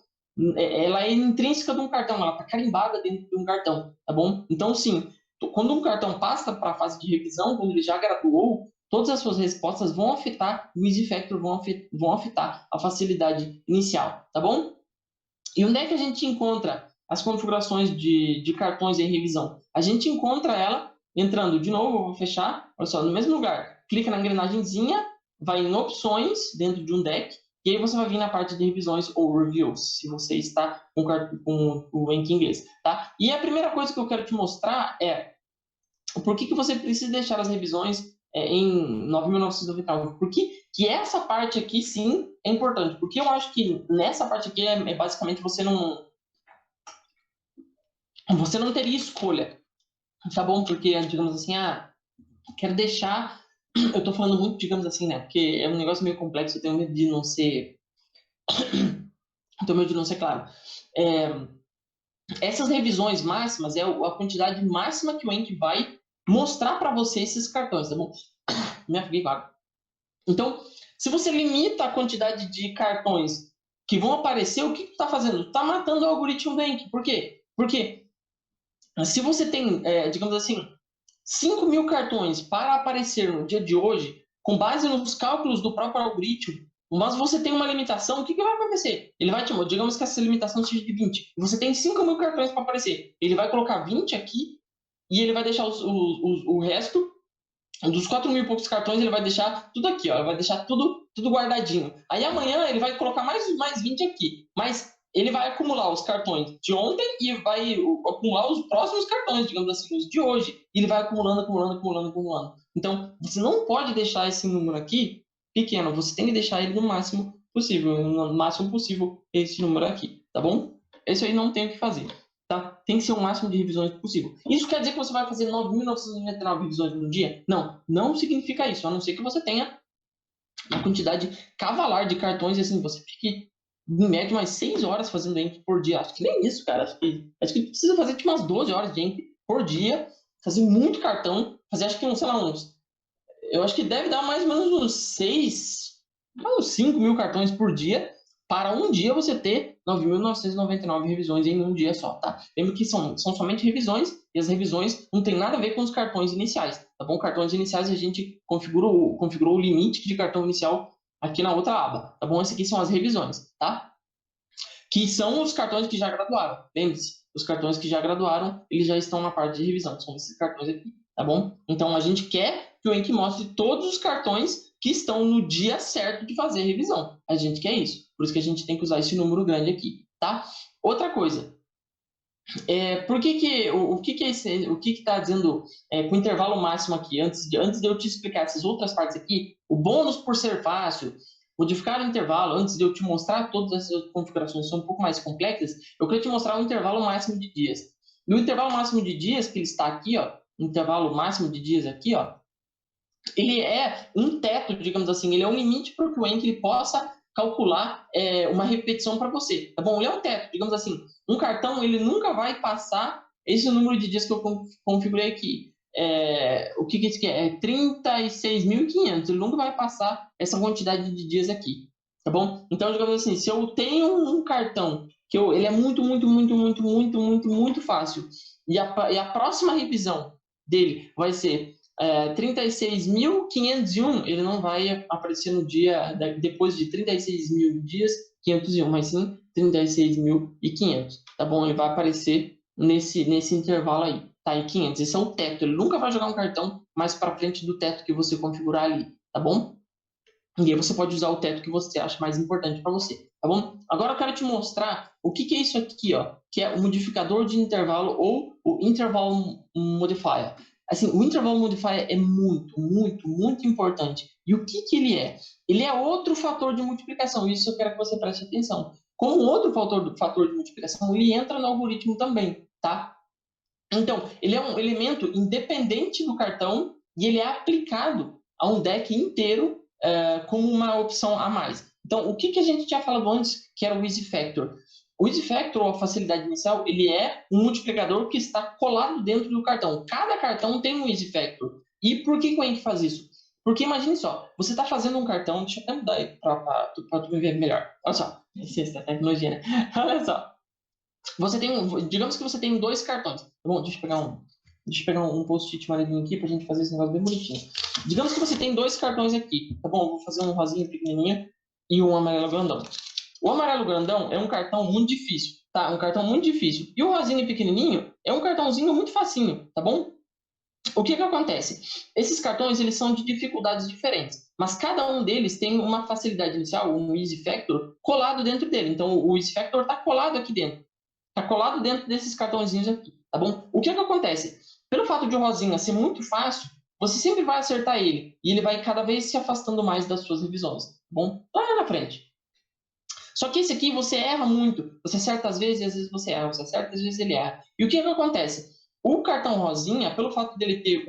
ela é intrínseca de um cartão, ela está carimbada dentro de um cartão, tá bom? Então, sim, quando um cartão passa para a fase de revisão, quando ele já graduou, todas as suas respostas vão afetar o easy factor, vão afetar a facilidade inicial, tá bom? E onde é que a gente encontra as configurações de cartões em revisão? A gente encontra ela entrando, de novo, eu vou fechar, olha só, no mesmo lugar, clica na engrenagemzinha, vai em opções dentro de um deck, e aí você vai vir na parte de revisões ou reviews, se você está com o link em inglês, tá? E a primeira coisa que eu quero te mostrar é por que você precisa deixar as revisões em 9.999. Porque que essa parte aqui, sim, é importante. Porque eu acho que nessa parte aqui basicamente você não teria escolha, tá bom? Porque, digamos assim, quero deixar... Eu tô falando muito, digamos assim, né? Porque é um negócio meio complexo, eu tenho medo de não ser... tenho medo de não ser claro. Essas revisões máximas é a quantidade máxima que o Enki vai mostrar para você esses cartões, tá bom? Me afoguei com água. Então, se você limita a quantidade de cartões que vão aparecer, o que tu está fazendo? Tu está matando o algoritmo do Enki. Por quê? Porque se você tem, digamos assim, 5.000 cartões para aparecer no dia de hoje, com base nos cálculos do próprio algoritmo, mas você tem uma limitação, o que vai acontecer? Ele vai te mostrar, digamos que essa limitação seja de 20. Você tem 5.000 cartões para aparecer. Ele vai colocar 20 aqui e ele vai deixar o resto dos 4.000 e poucos cartões, ele vai deixar tudo aqui, ó. Ele vai deixar tudo guardadinho. Aí amanhã ele vai colocar mais 20 aqui. Mas ele vai acumular os cartões de ontem e vai acumular os próximos cartões, digamos assim, os de hoje. E ele vai acumulando. Então, você não pode deixar esse número aqui pequeno. Você tem que deixar ele no máximo possível. No máximo possível, esse número aqui, tá bom? Isso aí não tem o que fazer. Tá? Tem que ser o máximo de revisões possível. Isso quer dizer que você vai fazer 9.999 revisões no dia? Não, não significa isso, a não ser que você tenha uma quantidade cavalar de cartões e assim, você fique em média umas 6 horas fazendo Enki por dia. Acho que nem isso, cara. Acho que precisa fazer tipo umas 12 horas de Enki por dia, fazer muito cartão, fazer acho que sei lá, eu acho que deve dar mais ou menos uns 5.000 cartões por dia, para um dia você ter 9.999 revisões em um dia só, tá? Lembra que são somente revisões, e as revisões não tem nada a ver com os cartões iniciais, tá bom? Cartões iniciais a gente configurou o limite de cartão inicial aqui na outra aba, tá bom? Essas aqui são as revisões, tá? Que são os cartões que já graduaram, lembre-se. Os cartões que já graduaram, eles já estão na parte de revisão, são esses cartões aqui, tá bom? Então, a gente quer que o Encre mostre todos os cartões que estão no dia certo de fazer a revisão. A gente quer isso, por isso que a gente tem que usar esse número grande aqui, tá? Outra coisa, o que está dizendo com o intervalo máximo aqui? Antes de eu te explicar essas outras partes aqui, o bônus por ser fácil, modificar o intervalo, antes de eu te mostrar todas essas configurações são um pouco mais complexas, eu queria te mostrar o intervalo máximo de dias. E o intervalo máximo de dias que ele está aqui, ó, intervalo máximo de dias aqui, ó, ele é um teto, digamos assim, ele é um limite para que o Encre possa calcular uma repetição para você, tá bom? Ele é um teto, digamos assim, um cartão ele nunca vai passar esse número de dias que eu configurei aqui. O que isso quer? É 36.500, ele nunca vai passar essa quantidade de dias aqui, tá bom? Então, digamos assim, se eu tenho um cartão que ele é muito fácil e a próxima revisão dele vai ser 36.501, ele não vai aparecer no dia depois de 36.000 dias 501, mas sim 36.500, tá bom? Ele vai aparecer nesse intervalo aí, tá? Em 500, esse é o teto, ele nunca vai jogar um cartão mais para frente do teto que você configurar ali, tá bom? E aí você pode usar o teto que você acha mais importante para você, tá bom? Agora eu quero te mostrar o que é isso aqui, ó, que é o modificador de intervalo ou o interval modifier. Assim, o interval modifier é muito importante. E o que ele é? Ele é outro fator de multiplicação, isso eu quero que você preste atenção. Como outro fator de multiplicação, ele entra no algoritmo também, tá? Então, ele é um elemento independente do cartão e ele é aplicado a um deck inteiro como uma opção a mais. Então, o que a gente tinha falado antes, que era o Easy Factor? O Easy Factor, ou a facilidade inicial, ele é um multiplicador que está colado dentro do cartão. Cada cartão tem um Easy Factor. E por que o Encre faz isso? Porque imagine só, você está fazendo um cartão, deixa eu até mudar aí para tu me ver melhor. Olha só, essa tecnologia, né? Olha só. Digamos que você tem 2 cartões. Tá bom, deixa eu pegar um post-it amarelinho aqui pra gente fazer esse negócio bem bonitinho. Digamos que você tem 2 cartões aqui, tá bom? Eu vou fazer um rosinha pequenininho e um amarelo grandão. O amarelo grandão é um cartão muito difícil, tá? Um cartão muito difícil. E o rosinha pequenininho é um cartãozinho muito facinho, tá bom? O que acontece? Esses cartões, eles são de dificuldades diferentes, mas cada um deles tem uma facilidade inicial, um Easy Factor, colado dentro dele. Então, o Easy Factor está colado aqui dentro. Está colado dentro desses cartõezinhos aqui, tá bom? O que acontece? Pelo fato de o rosinha ser muito fácil, você sempre vai acertar ele. E ele vai cada vez se afastando mais das suas revisões, tá bom? Lá na frente. Só que esse aqui você erra muito. Você acerta às vezes e às vezes você erra. Você acerta às vezes ele erra. E o que acontece? O cartão rosinha, pelo fato dele ter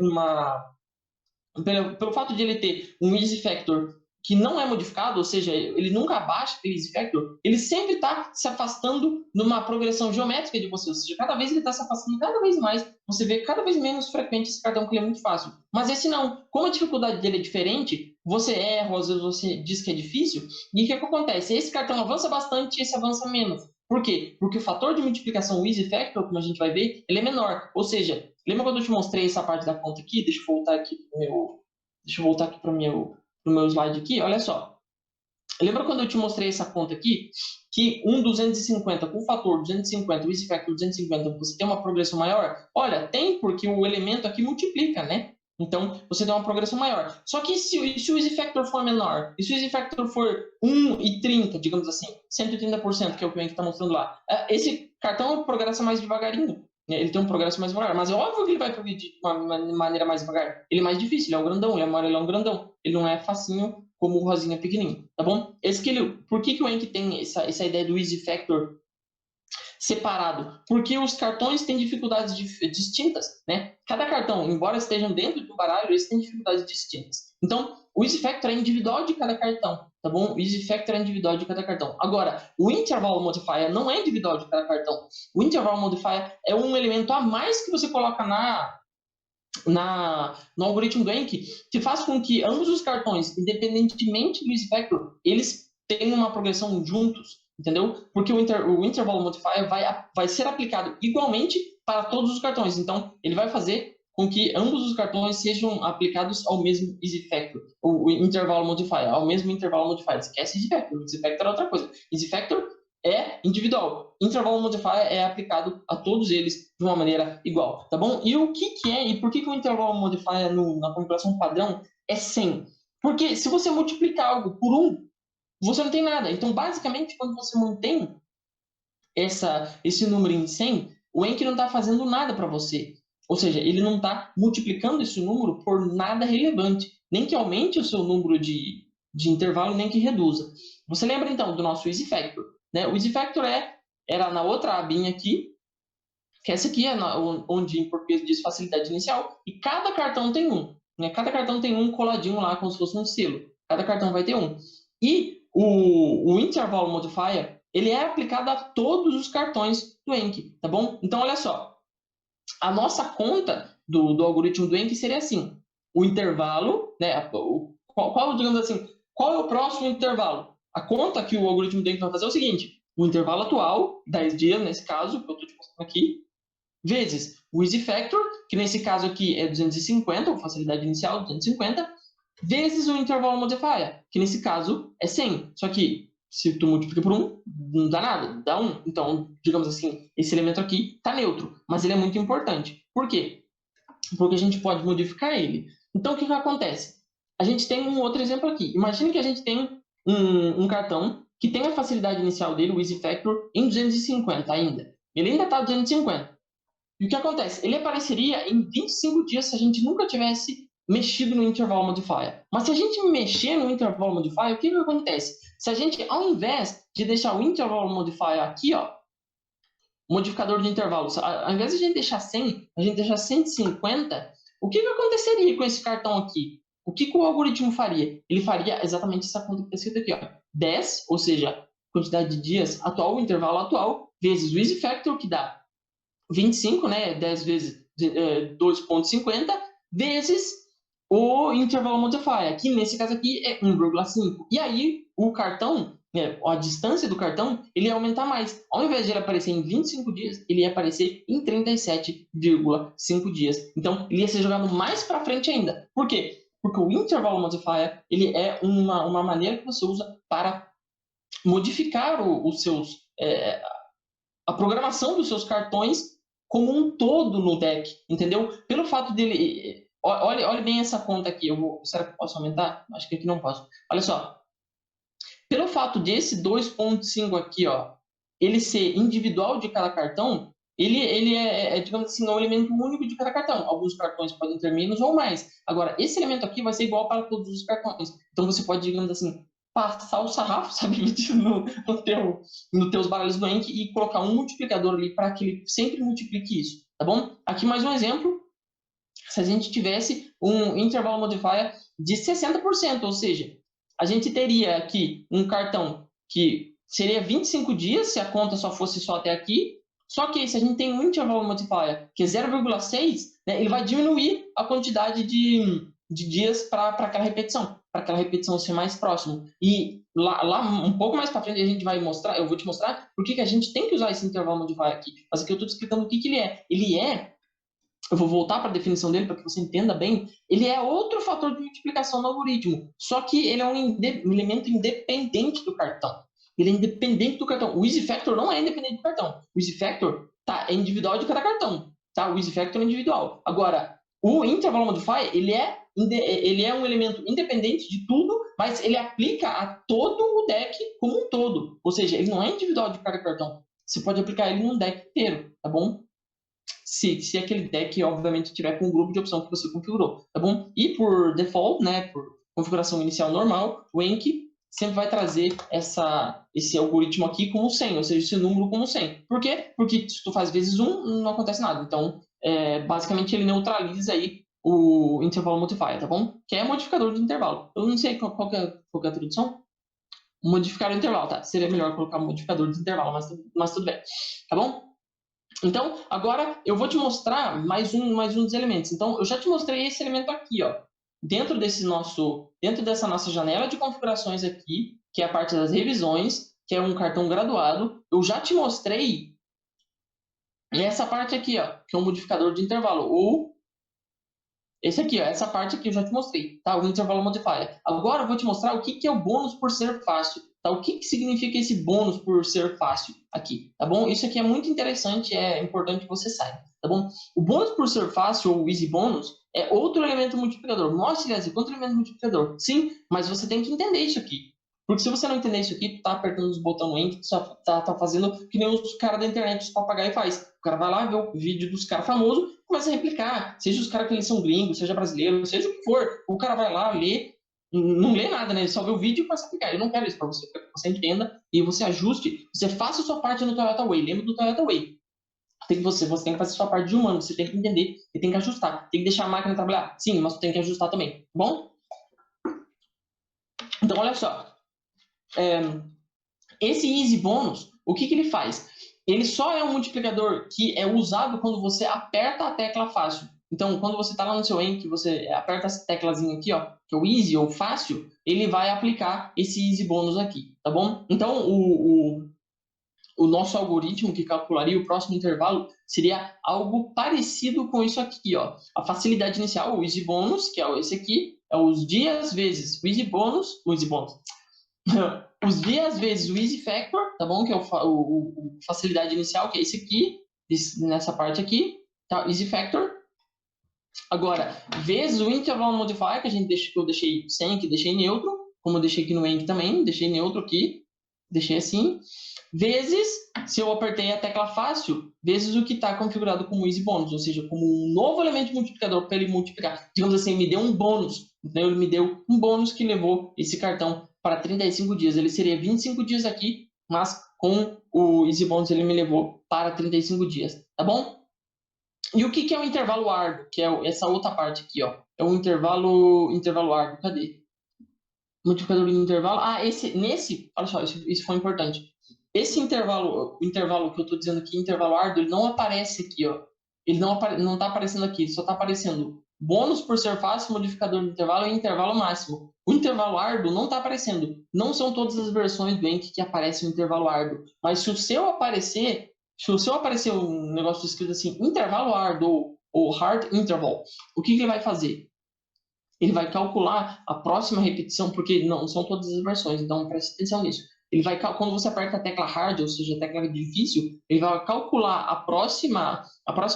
pelo fato de ele ter um Easy Factor que não é modificado, ou seja, ele nunca abaixa aquele Easy Factor, ele sempre está se afastando numa progressão geométrica de você, ou seja, cada vez ele está se afastando cada vez mais, você vê cada vez menos frequente esse cartão, que ele é muito fácil. Mas esse não, como a dificuldade dele é diferente, você erra, às vezes você diz que é difícil, e o que acontece? Esse cartão avança bastante e esse avança menos. Por quê? Porque o fator de multiplicação, o Easy Factor, como a gente vai ver, ele é menor, ou seja, lembra quando eu te mostrei essa parte da conta aqui? Deixa eu voltar aqui para o meu slide aqui. Olha só. Lembra quando eu te mostrei essa conta aqui? Que um 250 com o fator 250, o Easy Factor 250, você tem uma progressão maior? Olha, tem, porque o elemento aqui multiplica, né? Então, você tem uma progressão maior. Só que se o Easy Factor for menor, e se o Easy Factor for 1,30, digamos assim, 130%, que é o que a gente está mostrando lá, esse cartão progressa mais devagarinho. Ele tem um progresso mais devagar, mas é óbvio que ele vai progredir de uma maneira mais devagar. Ele é mais difícil, ele é um grandão, ele é amarelão grandão. Ele não é facinho como o rosinha pequenininho, tá bom? Por que o Encre tem essa ideia do Easy Factor separado? Porque os cartões têm dificuldades distintas, né? Cada cartão, embora estejam dentro do baralho, eles têm dificuldades distintas. Então, o Easy Factor é individual de cada cartão, tá bom? O Easy Factor é individual de cada cartão. Agora, o Interval Modifier não é individual de cada cartão. O Interval Modifier é um elemento a mais que você coloca no algoritmo do Encre, que faz com que ambos os cartões, independentemente do Easy Factor, eles tenham uma progressão juntos, entendeu? Porque o Interval Modifier vai ser aplicado igualmente para todos os cartões. Então, ele vai fazer com que ambos os cartões sejam aplicados ao mesmo Easy Factor, o intervalo modifier, ao mesmo intervalo modifier. Esquece Easy Factor, Easy Factor é outra coisa. Easy Factor é individual. Interval modifier é aplicado a todos eles de uma maneira igual, tá bom? E o que é, e por que o interval modifier na configuração padrão é 100? Porque se você multiplicar algo por 1, você não tem nada. Então, basicamente, quando você mantém esse número em 100, o Enki não está fazendo nada para você. Ou seja, ele não está multiplicando esse número por nada relevante. Nem que aumente o seu número de intervalo, nem que reduza. Você lembra, então, do nosso easy factor, né? O easy factor era na outra abinha aqui, que essa aqui é onde em português diz facilidade inicial, e cada cartão tem um. Né? Cada cartão tem um coladinho lá, como se fosse um selo. Cada cartão vai ter um. E o interval modifier, ele é aplicado a todos os cartões do Enki, tá bom? Então, olha só. A nossa conta do algoritmo do Enki seria assim. O intervalo, né? Digamos assim, qual é o próximo intervalo? A conta que o algoritmo do Enki vai fazer é o seguinte. O intervalo atual, 10 dias nesse caso, que eu estou te mostrando aqui, vezes o easy factor, que nesse caso aqui é 250, a facilidade inicial 250, vezes o intervalo modifier, que nesse caso é 100. Só que se tu multiplica por 1, não dá nada, dá 1. Então, digamos assim, esse elemento aqui está neutro, mas ele é muito importante. Por quê? Porque a gente pode modificar ele. Então, o que acontece? A gente tem um outro exemplo aqui. Imagine que a gente tem um cartão que tem a facilidade inicial dele, o easy factor, em 250 ainda. Ele ainda está 250. E o que acontece? Ele apareceria em 25 dias se a gente nunca tivesse mexido no interval modifier. Mas se a gente mexer no interval modifier, o que acontece? Se a gente, ao invés de deixar o interval modifier aqui, ó, modificador de intervalo, ao invés de a gente deixar 100, a gente deixar 150, o que aconteceria com esse cartão aqui? O que o algoritmo faria? Ele faria exatamente essa conta que está escrita aqui, ó. 10, ou seja, quantidade de dias atual, o intervalo atual, vezes o easy factor, que dá 25, né? 10 vezes 2,50, vezes o intervalo modifier, que nesse caso aqui é 1,5. E aí o cartão, a distância do cartão, ele ia aumentar mais. Ao invés de ele aparecer em 25 dias, ele ia aparecer em 37,5 dias. Então, ele ia ser jogado mais para frente ainda. Por quê? Porque o intervalo modifier, ele é uma maneira que você usa para modificar os seus... a programação dos seus cartões como um todo no deck, entendeu? Pelo fato dele... Olha bem essa conta aqui. Será que eu posso aumentar? Acho que aqui não posso. Olha só. Pelo fato desse 2.5 aqui, ó, ele ser individual de cada cartão, ele digamos assim, um elemento único de cada cartão. Alguns cartões podem ter menos ou mais. Agora, esse elemento aqui vai ser igual para todos os cartões. Então, você pode, digamos assim, passar o sarrafo, sabe, nos teus baralhos do Enki e colocar um multiplicador ali para que ele sempre multiplique isso, tá bom? Aqui mais um exemplo. Se a gente tivesse um intervalo modifier de 60%, ou seja, a gente teria aqui um cartão que seria 25 dias, se a conta só fosse só até aqui, só que se a gente tem um intervalo modifier que é 0,6, né, ele vai diminuir a quantidade de dias para aquela repetição ser mais próximo. E lá um pouco mais para frente a gente vai mostrar, eu vou te mostrar por que a gente tem que usar esse intervalo modifier aqui. Mas aqui eu estou te explicando o que ele é. Eu vou voltar para a definição dele para que você entenda bem. Ele é outro fator de multiplicação no algoritmo, só que ele é um elemento independente do cartão. Ele é independente do cartão. O easy factor não é independente do cartão. O easy factor é individual de cada cartão. Tá? O easy factor é individual. Agora, o interval modifier, ele é um elemento independente de tudo, mas ele aplica a todo o deck como um todo. Ou seja, ele não é individual de cada cartão. Você pode aplicar ele num deck inteiro, tá bom? Se aquele deck, obviamente, tiver com o grupo de opção que você configurou, tá bom? E por default, né, por configuração inicial normal, o Enki sempre vai trazer esse algoritmo aqui como 100, ou seja, esse número como 100. Por quê? Porque se tu faz vezes 1, não acontece nada. Então, basicamente, ele neutraliza aí o intervalo modifier, tá bom? Que é modificador de intervalo. Eu não sei qual que é a tradução. Modificar o intervalo, tá? Seria melhor colocar modificador de intervalo, mas tudo bem. Tá bom? Então, agora eu vou te mostrar mais um dos elementos. Então, eu já te mostrei esse elemento aqui, ó. Dentro dessa nossa janela de configurações aqui, que é a parte das revisões, que é um cartão graduado, eu já te mostrei essa parte aqui, ó, que é um modificador de intervalo, ou esse aqui, ó, essa parte aqui eu já te mostrei, tá? O intervalo modifier. Agora eu vou te mostrar o que é o bônus por ser fácil. Tá? O que significa esse bônus por ser fácil aqui, tá bom? Isso aqui é muito interessante, é importante que você saiba, tá bom? O bônus por ser fácil, ou easy bônus, é outro elemento multiplicador. Nossa, Grazi, quanto elemento multiplicador? Sim, mas você tem que entender isso aqui. Porque se você não entender isso aqui, tu tá apertando os botões Enter, tu só tá fazendo que nem os caras da internet, os papagaios faz. O cara vai lá, vê o vídeo dos caras famosos, começa a replicar. Seja os caras que eles são gringos, seja brasileiro, seja o que for. O cara vai lá, lê, não lê nada, né? Ele só vê o vídeo e começa a aplicar. Eu não quero isso para você. Eu quero que você entenda e você ajuste, você faça a sua parte no Toyota Way. Lembra do Toyota Way. Você tem que fazer a sua parte de humano, você tem que entender e tem que ajustar. Tem que deixar a máquina trabalhar? Sim, mas você tem que ajustar também, tá bom? Então, olha só. Esse easy bônus, o que ele faz? Ele só é um multiplicador que é usado quando você aperta a tecla fácil. Então, quando você está lá no seu Enc, você aperta essa teclazinha aqui, ó, que é o easy ou fácil, ele vai aplicar esse easy bônus aqui, tá bom? Então, o nosso algoritmo que calcularia o próximo intervalo seria algo parecido com isso aqui, ó. A facilidade inicial, o easy bônus, que é esse aqui, é os dias vezes o easy bônus, os dias vezes o easy factor, tá bom? Que é o facilidade inicial, que é esse aqui, nessa parte aqui, tá? Easy factor. Agora, vezes o interval modifier, que eu deixei sem, que deixei neutro, como eu deixei aqui no Enc também, deixei neutro aqui, deixei assim, vezes, se eu apertei a tecla fácil, vezes o que está configurado como easy bônus, ou seja, como um novo elemento multiplicador para ele multiplicar. Digamos assim, me deu um bônus, então ele me deu um bônus que levou esse cartão para 35 dias. Ele seria 25 dias aqui, mas com o easy bônus ele me levou para 35 dias, tá bom? E o que é o intervalo árduo? Que é essa outra parte aqui, ó. É o intervalo árduo. Cadê? Multiplicador de intervalo. Olha só, isso foi importante. Esse intervalo, o intervalo que eu estou dizendo aqui, intervalo árduo, ele não aparece aqui, ó. Ele não está aparecendo aqui, só está aparecendo bônus por ser fácil, modificador de intervalo e intervalo máximo. O intervalo árduo não está aparecendo. Não são todas as versões do Enc que aparecem o intervalo árduo. Mas se o seu aparecer um negócio escrito assim, intervalo árduo ou hard interval, o que ele vai fazer? Ele vai calcular a próxima repetição, porque não são todas as versões, então preste atenção nisso. Quando você aperta a tecla hard, ou seja, a tecla difícil, ele vai calcular a próxima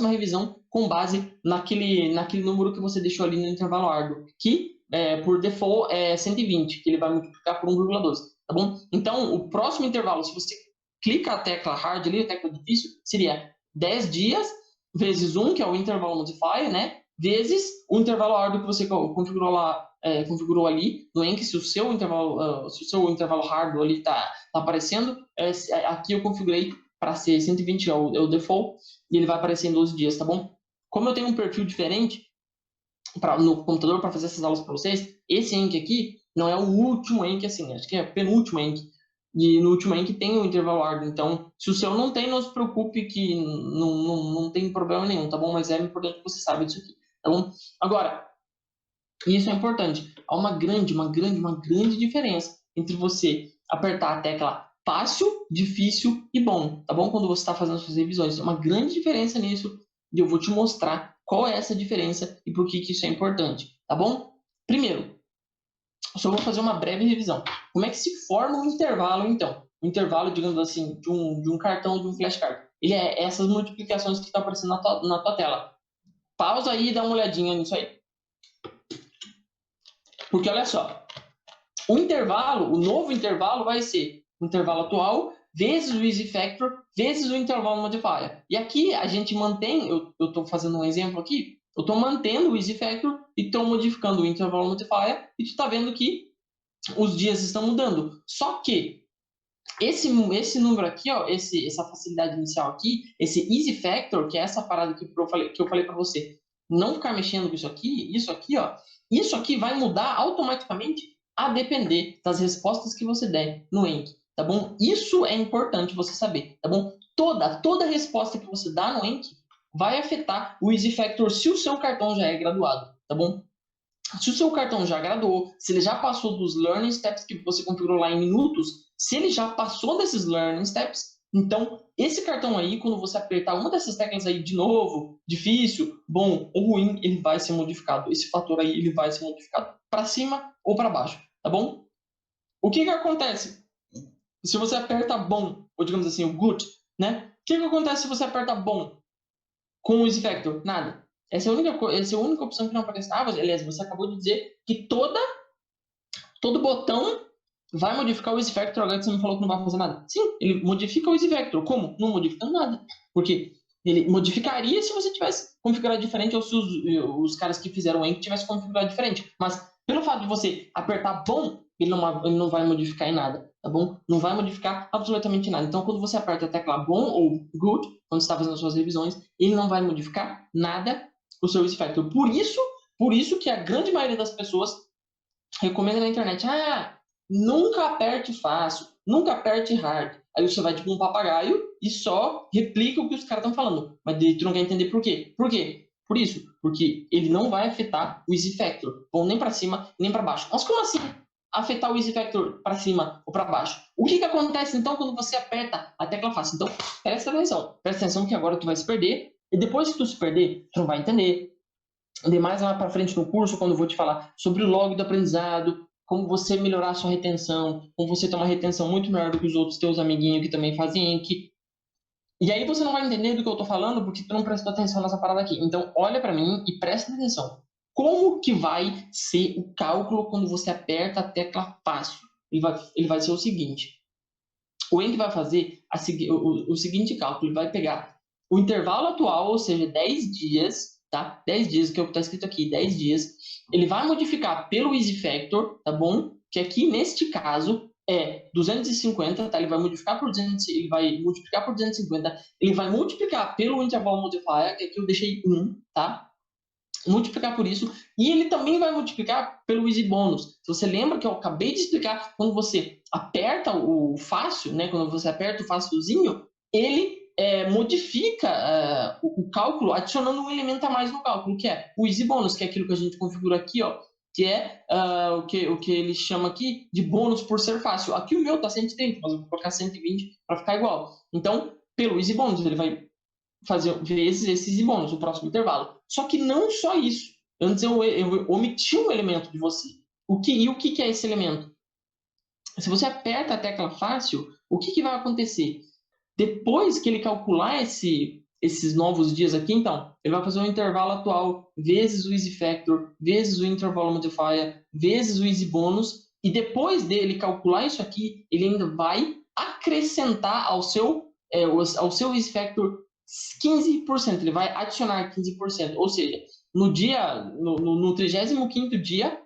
revisão com base naquele número que você deixou ali no intervalo árduo, que por default é 120, que ele vai multiplicar por 1,12, tá bom? Então, o próximo intervalo, se você clica a tecla hard ali, a tecla difícil, seria 10 dias vezes 1, que é o intervalo modifier, né? Vezes o intervalo árduo que você configurou ali no Enc, se o seu intervalo hard ali está aparecendo, aqui eu configurei para ser 120, é o default, e ele vai aparecer em 12 dias, tá bom? Como eu tenho um perfil diferente no computador para fazer essas aulas para vocês, esse Enc aqui não é o último Enc, assim, acho que é o penúltimo Enc. E no último Enc tem o intervalo árduo. Então, se o seu não tem, não se preocupe que não tem problema nenhum, tá bom? Mas é importante que você saiba disso aqui, tá bom? Agora, isso é importante. Há uma grande diferença entre você apertar a tecla fácil, difícil e bom, tá bom? Quando você está fazendo suas revisões. É uma grande diferença nisso e eu vou te mostrar qual é essa diferença e por que isso é importante, tá bom? Primeiro, eu só vou fazer uma breve revisão. Como é que se forma um intervalo, então? Um intervalo, digamos assim, de um cartão, de um flashcard. Ele é essas multiplicações que estão aparecendo na tua tela. Pausa aí e dá uma olhadinha nisso aí. Porque olha só, o novo intervalo vai ser o intervalo atual vezes o easy factor vezes o intervalo modifier. E aqui a gente mantém, eu estou fazendo um exemplo aqui, eu estou mantendo o easy factor e estou modificando o intervalo modifier e tu está vendo que os dias estão mudando. Só que esse número aqui, ó, essa facilidade inicial aqui, esse easy factor, que é essa parada que eu falei para você, não ficar mexendo com isso aqui, ó, isso aqui vai mudar automaticamente a depender das respostas que você der no Enc, tá bom? Isso é importante você saber, tá bom? Toda resposta que você dá no Enc vai afetar o easy factor se o seu cartão já é graduado, tá bom? Se o seu cartão já graduou, se ele já passou dos learning steps que você configurou lá em minutos, se ele já passou desses learning steps, então esse cartão aí, quando você apertar uma dessas teclas aí de novo, difícil, bom ou ruim, ele vai ser modificado. Esse fator aí, ele vai ser modificado para cima ou para baixo, tá bom? O que acontece? Se você aperta bom, ou digamos assim, o good, né? O que acontece se você aperta bom com o easy factor? Nada. Essa é a única opção que não aparece. Aliás, você acabou de dizer que todo botão vai modificar o easy factor, agora que você me falou que não vai fazer nada. Sim, ele modifica o easy factor. Como? Não modificando nada. Porque ele modificaria se você tivesse configurado diferente ou se os caras que fizeram o Enk tivessem configurado diferente. Mas pelo fato de você apertar bom, ele não vai modificar em nada, tá bom? Não vai modificar absolutamente nada. Então, quando você aperta a tecla bom ou good, quando você está fazendo as suas revisões, ele não vai modificar nada o seu easy factor. Por isso que a grande maioria das pessoas recomenda na internet, nunca aperte fácil, nunca aperte hard. Aí você vai tipo um papagaio e só replica o que os caras estão falando. Mas tu não quer entender por quê. Por quê? Por isso, porque ele não vai afetar o easy factor, ou nem para cima, nem para baixo. Mas como assim afetar o easy factor para cima ou para baixo? O que acontece então quando você aperta a tecla fácil? Então, presta atenção que agora tu vai se perder, e depois que tu se perder, tu não vai entender. Mais lá para frente no curso, quando eu vou te falar sobre o log do aprendizado, como você melhorar a sua retenção, como você ter uma retenção muito melhor do que os outros teus amiguinhos que também fazem Enki. E aí você não vai entender do que eu estou falando porque tu não prestou atenção nessa parada aqui. Então, olha para mim e presta atenção. Como que vai ser o cálculo quando você aperta a tecla fácil? Ele vai ser o seguinte. O Enki vai fazer o seguinte cálculo. Ele vai pegar o intervalo atual, ou seja, 10 dias, tá? 10 dias, que é o que está escrito aqui, 10 dias. Ele vai modificar pelo easy factor, tá bom? Que aqui, neste caso, é 250, tá? Ele vai multiplicar por 250, ele vai multiplicar pelo intervalo modifier, que aqui eu deixei 1, tá? Multiplicar por isso, e ele também vai multiplicar pelo easy bônus. Se você lembra que eu acabei de explicar, quando você aperta o fácil, né, quando você aperta o fácilzinho, ele modifica o cálculo adicionando um elemento a mais no cálculo, que é o easy bônus, que é aquilo que a gente configura aqui, ó, que é o que ele chama aqui de bônus por ser fácil. Aqui o meu tá 130, mas eu vou colocar 120 para ficar igual. Então, pelo easy bônus, ele vai fazer vezes esse easy bônus, o próximo intervalo. Só que não só isso. Antes eu omiti um elemento de você. O que é esse elemento? Se você aperta a tecla fácil, o que vai acontecer? Depois que ele calcular esses novos dias aqui, então, ele vai fazer o intervalo atual vezes o easy factor, vezes o intervalo modifier, vezes o easy bônus, e depois dele calcular isso aqui, ele ainda vai acrescentar ao seu easy factor 15%, ele vai adicionar 15%, ou seja, no 35º dia,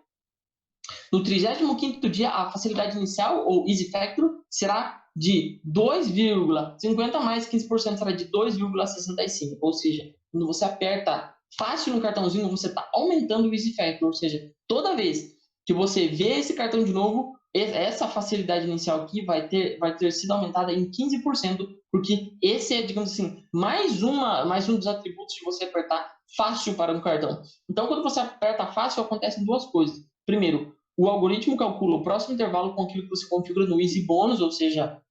a facilidade inicial, ou easy factor, será de 2,50 mais 15% será de 2,65, ou seja, quando você aperta fácil no cartãozinho, você está aumentando o easy factor, ou seja, toda vez que você vê esse cartão de novo, essa facilidade inicial aqui vai ter sido aumentada em 15%, porque esse é, digamos assim, mais um dos atributos de você apertar fácil para um cartão. Então, quando você aperta fácil, acontecem duas coisas. Primeiro, o algoritmo calcula o próximo intervalo com aquilo que você configura no easy bônus, ou seja,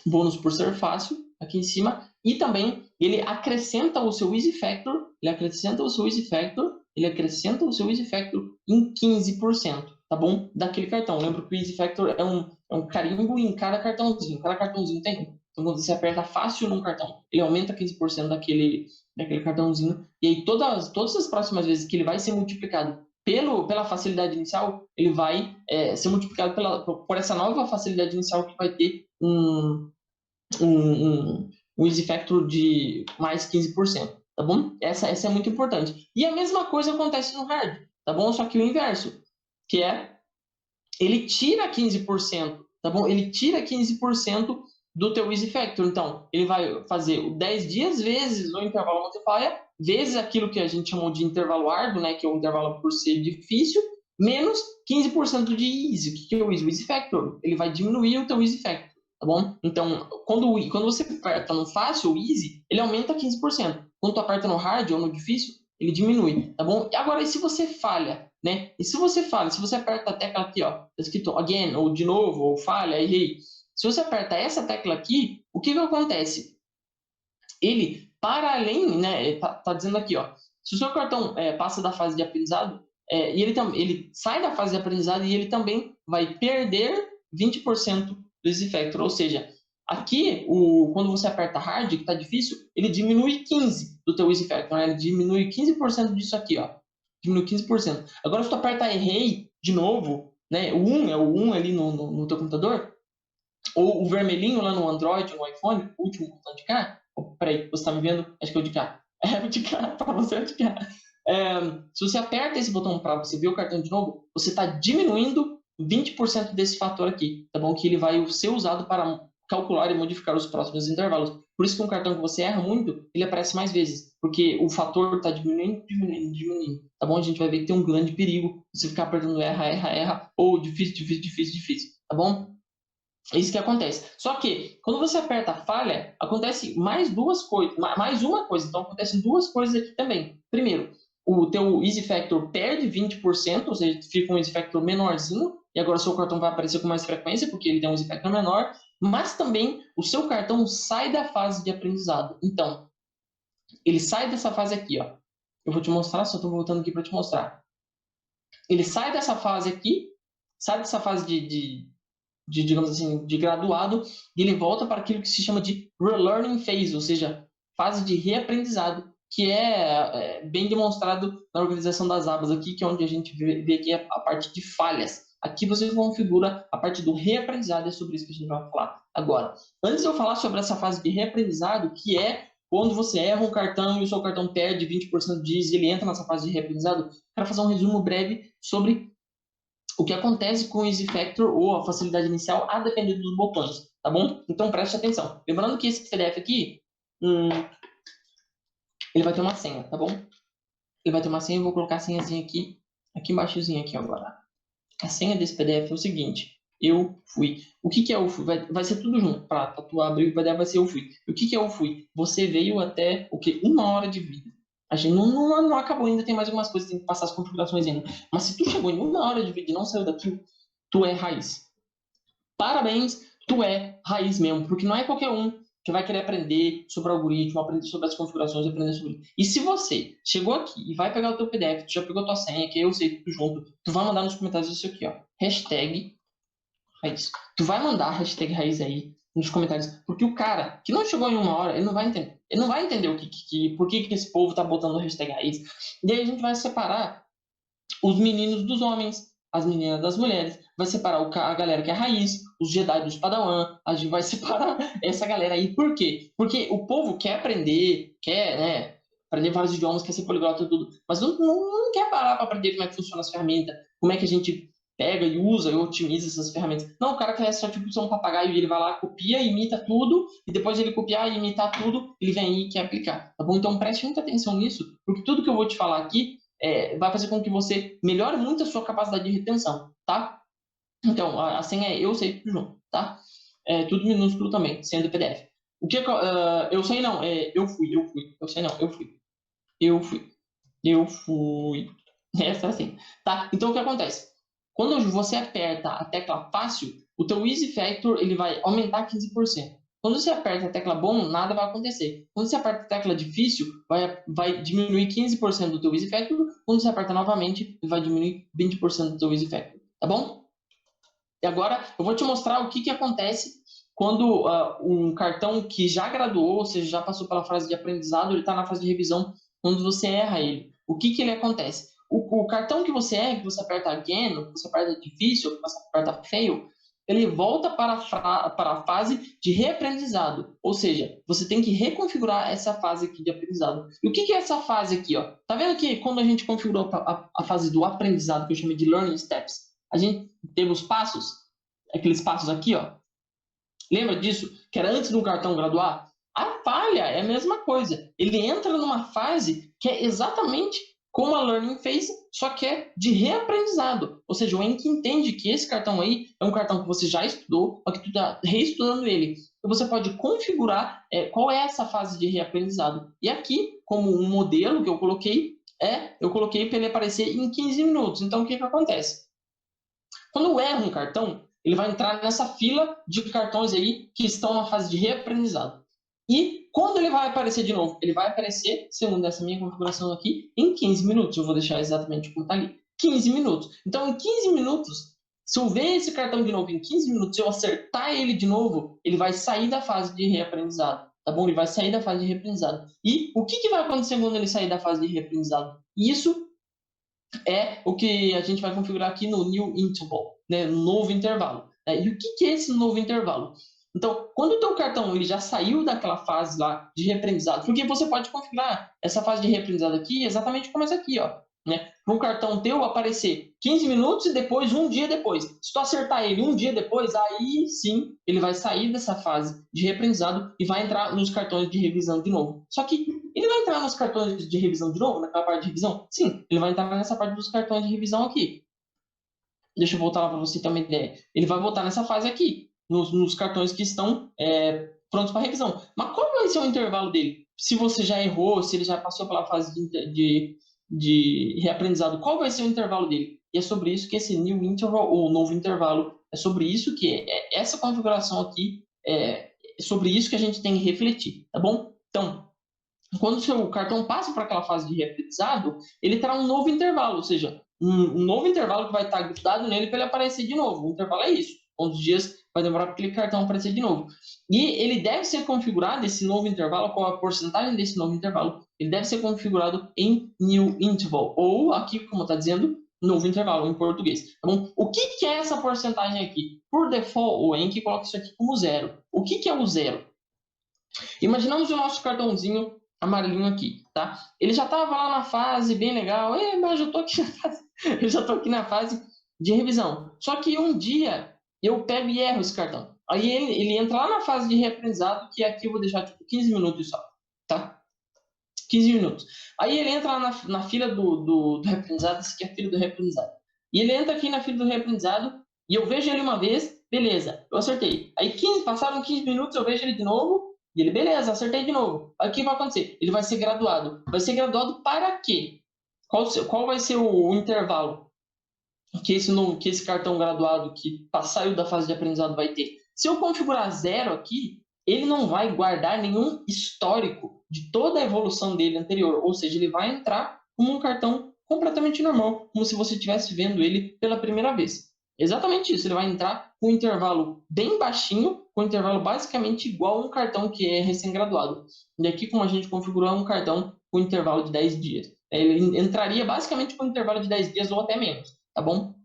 bônus por ser fácil, aqui em cima, e também ele acrescenta o seu easy factor, ele acrescenta o seu easy factor em 15%, tá bom? Daquele cartão. Lembra que o easy factor é um carimbo em cada cartãozinho tem um. Então, quando você aperta fácil num cartão, ele aumenta 15% daquele cartãozinho, e aí todas as próximas vezes que ele vai ser multiplicado pela facilidade inicial, ele vai ser multiplicado por essa nova facilidade inicial que vai ter um easy factor de mais 15%, tá bom? Essa é muito importante. E a mesma coisa acontece no hard, tá bom? Só que o inverso, que é ele tira 15%, tá bom? Ele tira 15% do teu easy factor. Então, ele vai fazer 10 dias vezes o intervalo modifier, vezes aquilo que a gente chamou de intervalo árduo, né, que é o intervalo por ser difícil, menos 15% de easy. O que é o easy? O easy factor. Ele vai diminuir o teu easy factor, tá bom? Então, quando você aperta no fácil, o easy, ele aumenta 15%. Quando tu aperta no hard ou no difícil, ele diminui, tá bom? E agora, e se você falha, né? E se você aperta a tecla aqui, ó, tá escrito again, ou de novo, ou falha, errei. Se você aperta essa tecla aqui, o que acontece? Ele, para além, né, tá dizendo aqui, ó, se o seu cartão passa da fase de aprendizado, e ele sai da fase de aprendizado e ele também vai perder 20% do Easy Factor. Ou seja, aqui, quando você aperta Hard, que está difícil, ele diminui 15 do teu Easy Factor, né? Ele diminui 15% disso aqui, ó. Diminui 15%. Agora, se tu aperta Errei de novo, né? O 1 é o 1 ali no teu computador, ou o vermelhinho lá no Android, no iPhone, o último botão de cá. Oh, peraí, você tá me vendo? Acho que é o de cá. É o de cá, para você é o de cá. Se você aperta esse botão para você ver o cartão de novo, você está diminuindo 20% desse fator aqui, tá bom? Que ele vai ser usado para calcular e modificar os próximos intervalos. Por isso que um cartão que você erra muito, ele aparece mais vezes, porque o fator está diminuindo, diminuindo, diminuindo, tá bom? A gente vai ver que tem um grande perigo você ficar apertando erra, ou difícil, tá bom? É isso que acontece. Só que, quando você aperta a falha, acontece mais duas coisas, mais uma coisa. Então, acontecem duas coisas aqui também. Primeiro, o teu Easy Factor perde 20%, ou seja, fica um Easy Factor menorzinho, e agora o seu cartão vai aparecer com mais frequência, porque ele tem um Easy Factor menor, mas também o seu cartão sai da fase de aprendizado. Então, ele sai dessa fase aqui, ó. Eu vou te mostrar, só estou voltando aqui para te mostrar. Ele sai dessa fase aqui, sai dessa fase digamos assim, de graduado, e ele volta para aquilo que se chama de relearning phase, ou seja, fase de reaprendizado, que é bem demonstrado na organização das abas aqui, que é onde a gente vê aqui a parte de falhas. Aqui você configura a parte do reaprendizado, é sobre isso que a gente vai falar agora. Antes de eu falar sobre essa fase de reaprendizado, que é quando você erra um cartão e o seu cartão perde 20% de e ele entra nessa fase de reaprendizado, quero fazer um resumo breve sobre o que acontece com o Easy Factor ou a facilidade inicial a depender dos botões, tá bom? Então preste atenção. Lembrando que esse PDF aqui, ele vai ter uma senha, tá bom? Ele vai ter uma senha, eu vou colocar a senhazinha aqui embaixozinho aqui agora. A senha desse PDF é o seguinte: eu fui. O que é eu fui? Vai ser tudo junto. Para tu abrir o PDF vai ser eu fui. O que é eu fui? Você veio até o quê? 1 hora de vida. A gente não acabou ainda, tem mais algumas coisas, tem que passar as configurações ainda. Mas se tu chegou em 1 hora de vida e não saiu daqui, tu é raiz. Parabéns, tu é raiz mesmo, porque não é qualquer um que vai querer aprender sobre o algoritmo, aprender sobre as configurações, aprender sobre... E se você chegou aqui e vai pegar o teu PDF, tu já pegou a tua senha, que eu sei tudo junto, tu vai mandar nos comentários isso aqui, ó, hashtag raiz. Tu vai mandar hashtag raiz aí nos comentários, porque o cara que não chegou em 1 hora, ele não vai entender. Ele não vai entender por que esse povo tá botando hashtag raiz. E aí a gente vai separar os meninos dos homens, as meninas das mulheres, vai separar a galera que é raiz, os Jedi dos Padawan, a gente vai separar essa galera aí. Por quê? Porque o povo quer aprender, quer, né, aprender vários idiomas, quer ser poliglota e tudo, mas não quer parar para aprender como é que funciona as ferramentas, como é que a gente pega e usa e otimiza essas ferramentas. Não, o cara quer só tipo ser um papagaio e ele vai lá, copia, imita tudo, e depois ele copiar e imitar tudo, ele vem aí e quer aplicar, tá bom? Então preste muita atenção nisso, porque tudo que eu vou te falar aqui vai fazer com que você melhore muito a sua capacidade de retenção, tá? Então, a senha é eu sei tudo junto, tá? Tudo minúsculo também, senha do PDF. O que eu sei não, eu fui. Eu sei não, eu fui. Essa é assim, tá? Então, o que acontece? Quando você aperta a tecla fácil, o teu Easy Factor ele vai aumentar 15%. Quando você aperta a tecla bom, nada vai acontecer. Quando você aperta a tecla difícil, vai diminuir 15% do teu Easy Factor. Quando você aperta novamente, vai diminuir 20% do teu Easy Factor. Tá bom? E agora eu vou te mostrar o que acontece quando um cartão que já graduou, ou seja, já passou pela fase de aprendizado, ele está na fase de revisão, quando você erra ele. O que ele acontece? O cartão que você erra, que você aperta again, que você aperta difícil, que você aperta fail, ele volta para a fase de reaprendizado. Ou seja, você tem que reconfigurar essa fase aqui de aprendizado. E o que é essa fase aqui? Ó? Tá vendo que quando a gente configurou a fase do aprendizado, que eu chamei de Learning Steps, a gente teve os passos, aqueles passos aqui, ó. Lembra disso? Que era antes do cartão graduar? A falha é a mesma coisa. Ele entra numa fase que é exatamente como a Learning Phase, só que é de reaprendizado. Ou seja, o Enki entende que esse cartão aí é um cartão que você já estudou, só que tu está reestudando ele. Então você pode configurar qual é essa fase de reaprendizado. E aqui, como um modelo que eu coloquei para ele aparecer em 15 minutos. Então, o que acontece? Quando eu erro um cartão, ele vai entrar nessa fila de cartões aí que estão na fase de reaprendizado. E quando ele vai aparecer de novo? Ele vai aparecer, segundo essa minha configuração aqui, em 15 minutos. Eu vou deixar exatamente como está ali. 15 minutos. Então, em 15 minutos, Se eu ver esse cartão de novo em 15 minutos, se eu acertar ele de novo, ele vai sair da fase de reaprendizado, tá bom? Ele vai sair da fase de reaprendizado. E o que vai acontecer quando ele sair da fase de reaprendizado? Isso é o que a gente vai configurar aqui no new interval, né? Novo intervalo. E o que é esse novo intervalo? Então, quando o teu cartão ele já saiu daquela fase lá de reaprendizado, porque você pode configurar essa fase de reaprendizado aqui exatamente como essa aqui, ó, né? Para um cartão teu aparecer 15 minutos e depois um dia depois. Se tu acertar ele um dia depois, aí sim ele vai sair dessa fase de reaprendizado e vai entrar nos cartões de revisão de novo. Só que ele vai entrar nos cartões de revisão de novo, naquela parte de revisão? Sim, ele vai entrar nessa parte dos cartões de revisão aqui. Deixa eu voltar lá para você ter uma ideia. Ele vai voltar nessa fase aqui, nos cartões que estão prontos para revisão. Mas qual vai ser o intervalo dele? Se você já errou, se ele já passou pela fase de reaprendizado, qual vai ser o intervalo dele? E é sobre isso que esse new interval, ou novo intervalo, é sobre isso que essa configuração aqui, é sobre isso que a gente tem que refletir, tá bom? Então, quando o seu cartão passa para aquela fase de reaprendizado, ele terá um novo intervalo, ou seja, um novo intervalo que vai estar grudado nele para ele aparecer de novo. O intervalo é isso. Quantos dias vai demorar para aquele cartão aparecer de novo. E ele deve ser configurado, esse novo intervalo, qual a porcentagem desse novo intervalo, ele deve ser configurado em new interval, ou aqui, como está dizendo, novo intervalo em português. Tá bom? O que é essa porcentagem aqui? Por default, o Enki coloca isso aqui como zero. O que é o zero? Imaginamos o nosso cartãozinho amarelinho aqui, tá? Ele já estava lá na fase bem legal, mas eu tô aqui na fase, eu já tô aqui na fase de revisão. Só que um dia eu pego e erro esse cartão. Aí ele entra lá na fase de reaprendizado, que aqui eu vou deixar tipo 15 minutos só, tá? 15 minutos. Aí ele entra lá na fila do reaprendizado, esse aqui é a fila do reaprendizado. E ele entra aqui na fila do reaprendizado e eu vejo ele uma vez, beleza, eu acertei. Aí passaram 15 minutos, eu vejo ele de novo, e ele, beleza, acertei de novo. Aí o que vai acontecer? Ele vai ser graduado. Vai ser graduado para quê? Qual vai ser o intervalo que esse cartão graduado que saiu da fase de aprendizado vai ter? Se eu configurar zero aqui, ele não vai guardar nenhum histórico de toda a evolução dele anterior. Ou seja, ele vai entrar como um cartão completamente normal, como se você estivesse vendo ele pela primeira vez. Exatamente isso, ele vai entrar com um intervalo bem baixinho, com um intervalo basicamente igual a um cartão que é recém-graduado. E aqui, como a gente configurou, é um cartão com intervalo de 10 dias. Ele entraria basicamente com um intervalo de 10 dias ou até menos, tá bom?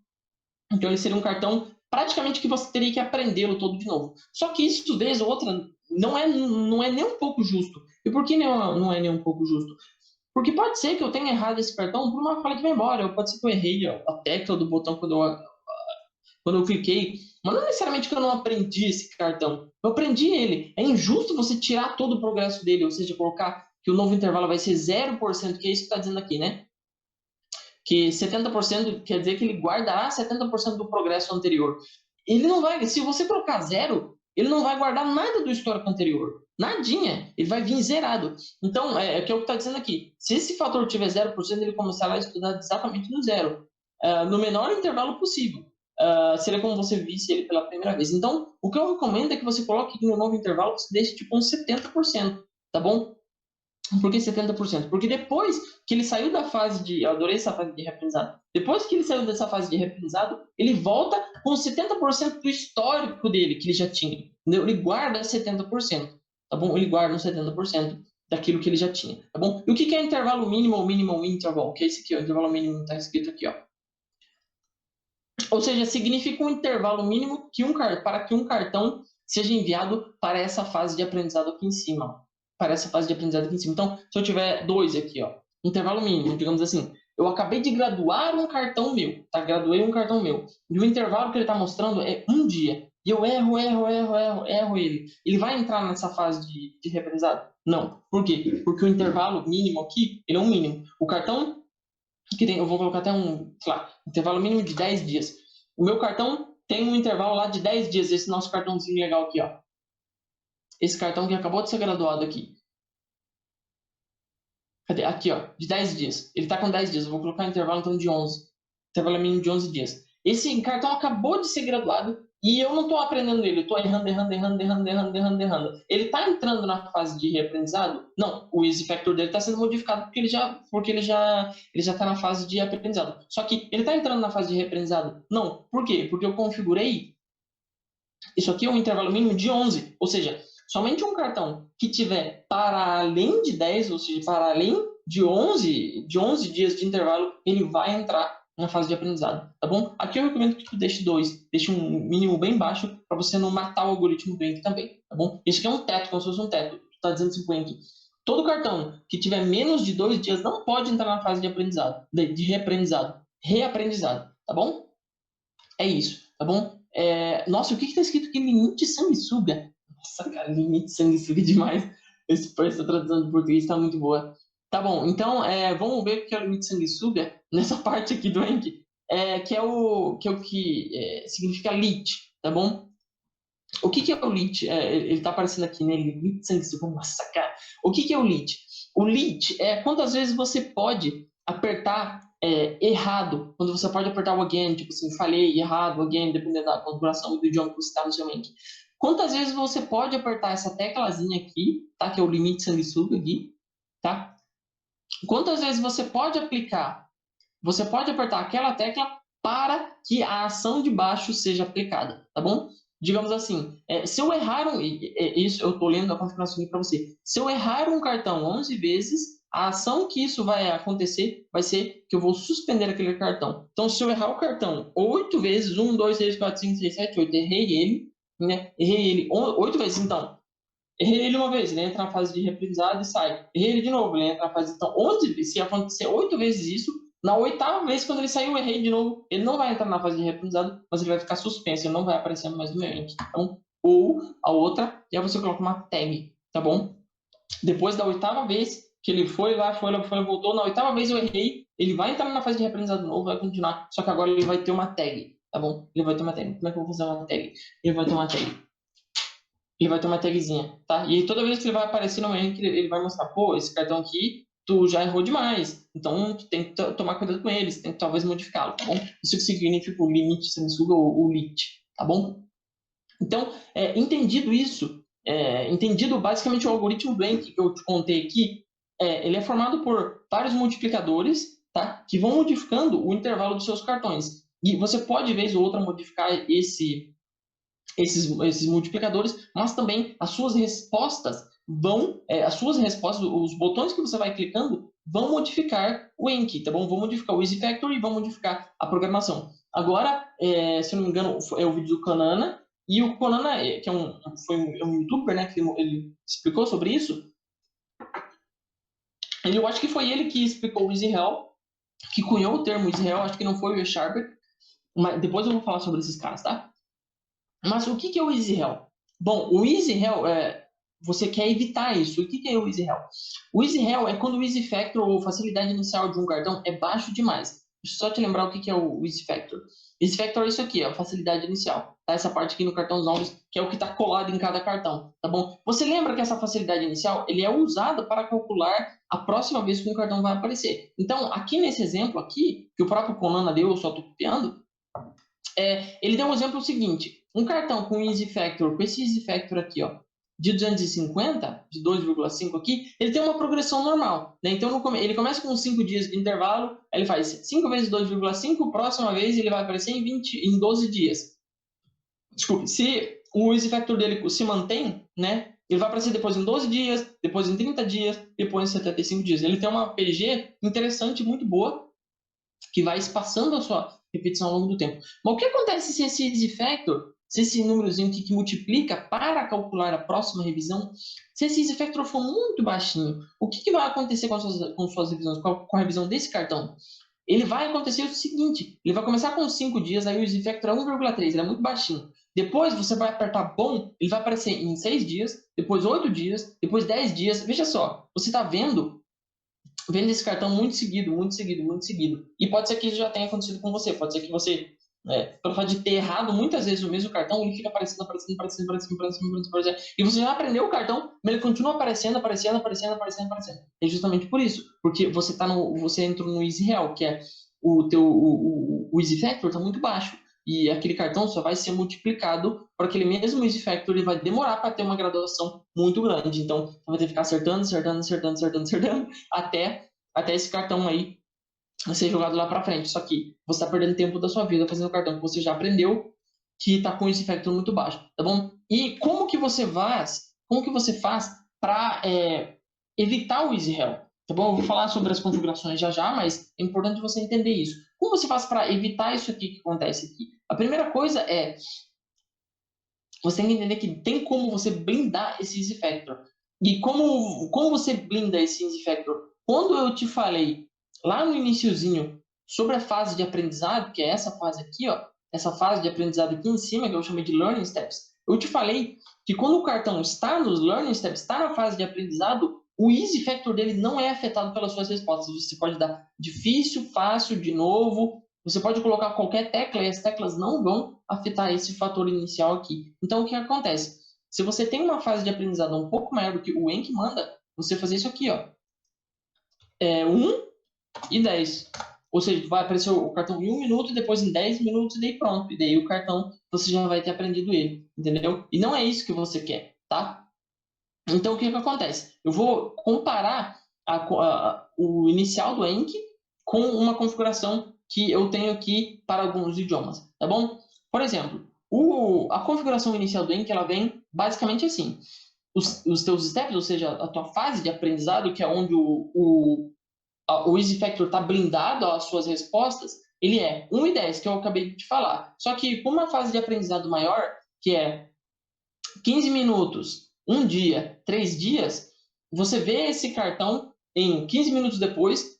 Então, ele seria um cartão praticamente que você teria que aprendê-lo todo de novo. Só que isso, vez ou outra, não é nem um pouco justo. E por que não é nem um pouco justo? Porque pode ser que eu tenha errado esse cartão por uma falha de memória, ou pode ser que eu errei a tecla do botão quando eu cliquei, mas não necessariamente que eu não aprendi esse cartão. Eu aprendi ele. É injusto você tirar todo o progresso dele, ou seja, colocar que o novo intervalo vai ser 0%, que é isso que está dizendo aqui, né? Que 70% quer dizer que ele guardará 70% do progresso anterior. Ele não vai, se você colocar zero, ele não vai guardar nada do histórico anterior. Nadinha. Ele vai vir zerado. Então, é o que está dizendo aqui. Se esse fator tiver 0%, ele começará a estudar exatamente no zero. No menor intervalo possível. Seria como você visse ele pela primeira vez. Então, o que eu recomendo é que você coloque no novo intervalo, você deixe tipo uns 70%, tá bom? Por que 70%? Porque depois que ele saiu da fase de... Eu adorei essa fase de reaprendizado. Depois que ele saiu dessa fase de reaprendizado, ele volta com 70% do histórico dele, que ele já tinha. Entendeu? Ele guarda 70%, tá bom? Ele guarda 70% daquilo que ele já tinha, tá bom? E o que é intervalo mínimo ou minimum interval? Que é esse aqui, ó. O intervalo mínimo está escrito aqui, ó. Ou seja, significa um intervalo mínimo para que um cartão seja enviado para essa fase de aprendizado aqui em cima. Para essa fase de aprendizado aqui em cima. Então, se eu tiver 2 aqui, ó, intervalo mínimo, digamos assim, eu acabei de graduar um cartão meu, tá? Graduei um cartão meu. E o intervalo que ele está mostrando é um dia. E eu erro ele. Ele vai entrar nessa fase de reaprendizado? Não. Por quê? Porque o intervalo mínimo aqui, ele é um mínimo. O cartão que tem, eu vou colocar até intervalo mínimo de 10 dias. O meu cartão tem um intervalo lá de 10 dias, esse nosso cartãozinho legal aqui, ó. Esse cartão que acabou de ser graduado aqui. Cadê? Aqui, ó, de 10 dias. Ele tá com 10 dias, eu vou colocar intervalo então de 11. Intervalo mínimo de 11 dias. Esse cartão acabou de ser graduado e eu não estou aprendendo ele, eu estou errando. Ele está entrando na fase de reaprendizado? Não, o easy factor dele está sendo modificado porque ele já está na fase de aprendizado. Só que ele está entrando na fase de reaprendizado? Não. Por quê? Porque eu configurei isso aqui é um intervalo mínimo de 11, ou seja, somente um cartão que tiver para além de 10, ou seja, para além de 11 dias de intervalo, ele vai entrar na fase de aprendizado, tá bom? Aqui eu recomendo que tu deixe 2, deixe um mínimo bem baixo para você não matar o algoritmo do Enki também, tá bom? Isso aqui é um teto, como se fosse um teto. Tu tá dizendo assim pro Enki, todo cartão que tiver menos de 2 dias não pode entrar na fase de aprendizado, de reaprendizado, tá bom? É isso, tá bom? Nossa, o que tá escrito aqui? Limite sanguessuga. Nossa, cara, limite sanguessuga demais. Essa tradução de português tá muito boa. Tá bom, então vamos ver o que é o limite sanguessuga nessa parte aqui do Enki, que é o que significa lit, tá bom? O que é o lit? Ele tá aparecendo aqui, né? Limite sanguessuga. Nossa, cara. O que é o lit? O lit é quantas vezes você pode apertar errado, quando você pode apertar o again, tipo assim, falhei, errado, again, dependendo da configuração do idioma que você está no seu Enki. Quantas vezes você pode apertar essa teclazinha aqui, tá? Que é o limite sanguessuga aqui, tá? Quantas vezes você pode aplicar? Você pode apertar aquela tecla para que a ação de baixo seja aplicada, tá bom? Digamos assim, se eu errar isso eu estou lendo a configuração aqui para você. Se eu errar um cartão 11 vezes, a ação que isso vai acontecer vai ser que eu vou suspender aquele cartão. Então, se eu errar o cartão 8 vezes, 1, 2, 3, 4, 5, 6, 7, 8, errei ele, né? Errei ele 8 vezes, então. Errei ele uma vez, ele entra na fase de reaprendizado e sai. Errei ele de novo, ele entra na fase... Então, 11, se acontecer 8 vezes isso, na 8ª vez, quando ele sair, eu errei de novo. Ele não vai entrar na fase de reaprendizado, mas ele vai ficar suspenso, ele não vai aparecer mais no meu Enki. Então, ou a outra, e aí você coloca uma tag, tá bom? Depois da 8ª vez que ele foi lá, voltou, na 8ª vez eu errei, ele vai entrar na fase de reaprendizado de novo, vai continuar, só que agora ele vai ter uma tag, tá bom? Ele vai ter uma tag. Como é que eu vou fazer uma tag? Ele vai ter uma tag. Ele vai ter uma tagzinha, tá? E aí, toda vez que ele vai aparecer no Enki, ele vai mostrar, pô, esse cartão aqui, tu já errou demais, então tu tem que tomar cuidado com eles, tem que talvez modificá-lo, tá bom? Isso que significa o limite sanguessuga ou o lit, tá bom? Então, entendido isso, entendido basicamente o algoritmo do Enki que eu te contei aqui, ele é formado por vários multiplicadores, tá? Que vão modificando o intervalo dos seus cartões. E você pode, vez ou outra, modificar esses multiplicadores, mas também as suas respostas os botões que você vai clicando vão modificar o Enki, tá bom? Vão modificar o Easy Factor e vão modificar a programação. Agora, se eu não me engano, é o vídeo do Kanana, e o Kanana, que foi um youtuber, né, que ele explicou sobre isso, eu acho que foi ele que explicou o Easy Hell, que cunhou o termo Easy Hell, acho que não foi o Sharper, mas depois eu vou falar sobre esses caras, tá? Mas o que é o Easy Hell? Bom, o Easy Hell, você quer evitar isso. O que é o Easy Hell? O Easy Hell é quando o Easy Factor ou facilidade inicial de um cartão é baixo demais. Deixa eu só te lembrar o que é o Easy Factor. Easy Factor é isso aqui, a facilidade inicial. Tá? Essa parte aqui no cartão novos, que é o que está colado em cada cartão, tá bom? Você lembra que essa facilidade inicial ele é usada para calcular a próxima vez que um cartão vai aparecer. Então, aqui nesse exemplo aqui, que o próprio Konana deu, eu só estou copiando, ele deu um exemplo seguinte, um cartão com Easy Factor, com esse Easy Factor aqui, ó, de 250, de 2,5 aqui, ele tem uma progressão normal, né? Então ele começa com 5 dias de intervalo, aí ele faz 5 vezes 2,5, próxima vez ele vai aparecer em 12 dias. Desculpe, se o Easy Factor dele se mantém, né? Ele vai aparecer depois em 12 dias, depois em 30 dias, depois em 75 dias. Ele tem uma PG interessante, muito boa, que vai espaçando a sua repetição ao longo do tempo. Mas o que acontece se esse Easy Factor, se esse númerozinho que multiplica para calcular a próxima revisão, se esse Easy Factor for muito baixinho, o que vai acontecer com suas revisões, com a revisão desse cartão? Ele vai acontecer o seguinte, ele vai começar com 5 dias, aí o Easy Factor é 1,3, ele é muito baixinho. Depois você vai apertar bom, ele vai aparecer em 6 dias, depois 8 dias, depois 10 dias. Veja só, você está vendo esse cartão muito seguido. E pode ser que isso já tenha acontecido com você. Pode ser que você, pelo fato de ter errado muitas vezes o mesmo cartão, ele fica aparecendo. E você já aprendeu o cartão, mas ele continua aparecendo. É justamente por isso. Porque você entrou no Easy Hell, que é o Easy Factor está muito baixo. e aquele cartão só vai ser multiplicado por aquele mesmo easy factor, ele vai demorar para ter uma graduação muito grande. Então, você vai ter que ficar acertando, até esse cartão aí ser jogado lá para frente. Só que você está perdendo tempo da sua vida fazendo o cartão que você já aprendeu, que está com esse factor muito baixo, tá bom? E como que você faz para evitar o easy hell? Tá bom? Eu vou falar sobre as configurações já, mas é importante você entender isso. Como você faz para evitar isso aqui que acontece aqui? A primeira coisa é você tem que entender que tem como você blindar esse easy factor. E como você blinda esse easy factor? Quando eu te falei lá no iniciozinho sobre a fase de aprendizado, que é essa fase aqui, ó, essa fase de aprendizado aqui em cima, que eu chamei de Learning Steps, eu te falei que quando o cartão está nos Learning Steps, está na fase de aprendizado, o easy factor dele não é afetado pelas suas respostas. Você pode dar difícil, fácil, de novo, você pode colocar qualquer tecla e as teclas não vão afetar esse fator inicial aqui. Então, o que acontece? Se você tem uma fase de aprendizado um pouco maior do que o Enki manda, você fazer isso aqui, ó. 1 e 10. Ou seja, vai aparecer o cartão em 1 minuto, e depois em 10 minutos, e daí pronto. E daí o cartão, você já vai ter aprendido ele, entendeu? E não é isso que você quer, tá? Então, o que acontece? Eu vou comparar o inicial do Enki com uma configuração que eu tenho aqui para alguns idiomas, tá bom? Por exemplo, a configuração inicial do Enki, ela vem basicamente assim. Os teus steps, ou seja, a tua fase de aprendizado, que é onde o easy factor está blindado às suas respostas, ele é 1 e 10, que eu acabei de te falar. Só que com uma fase de aprendizado maior, que é 15 minutos, 1 dia, 3 dias, você vê esse cartão em 15 minutos depois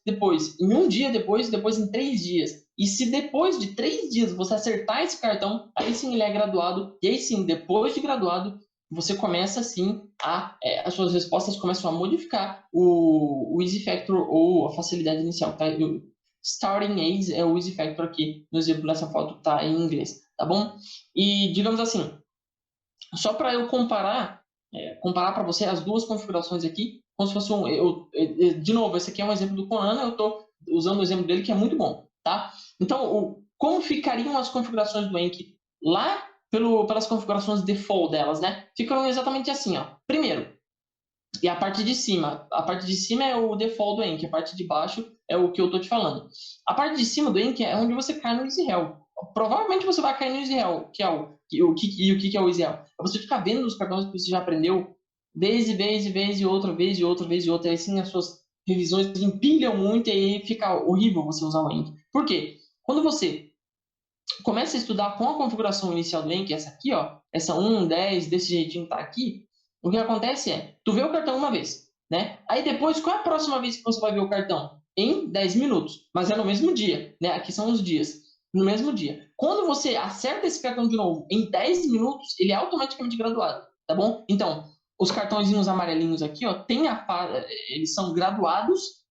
em 1 dia depois em 3 dias. E se depois de 3 dias você acertar esse cartão, aí sim ele é graduado, e aí sim, depois de graduado, você começa assim as suas respostas começam a modificar o easy factor ou a facilidade inicial, tá? O starting age é o easy factor aqui no exemplo dessa foto, tá em inglês, tá bom? E digamos assim, só para eu comparar para você as duas configurações aqui, como se fosse de novo, esse aqui é um exemplo do Conan, eu estou usando o exemplo dele que é muito bom, tá? Então, como ficariam as configurações do Enki lá pelas configurações default delas, né? Ficam exatamente assim, ó. Primeiro, e a parte de cima é o default do Enki, a parte de baixo é o que eu tô te falando. A parte de cima do Enki é onde você cai no easy hell. Provavelmente você vai cair no easy hell, que é o que é o easy hell? É você ficar vendo os cartões que você já aprendeu vez e outra vez e outra vez e outra, e assim as suas revisões empilham muito e aí fica horrível você usar o Enki. Por quê? Quando você começa a estudar com a configuração inicial do Enki, essa aqui, ó, essa 1, 10, desse jeitinho que tá aqui, o que acontece é, tu vê o cartão uma vez, né? Aí depois, qual é a próxima vez que você vai ver o cartão? Em 10 minutos, mas é no mesmo dia, né? Aqui são os dias, no mesmo dia. Quando você acerta esse cartão de novo em 10 minutos, ele é automaticamente graduado, tá bom? Então, os cartõezinhos amarelinhos aqui, ó, eles são graduados,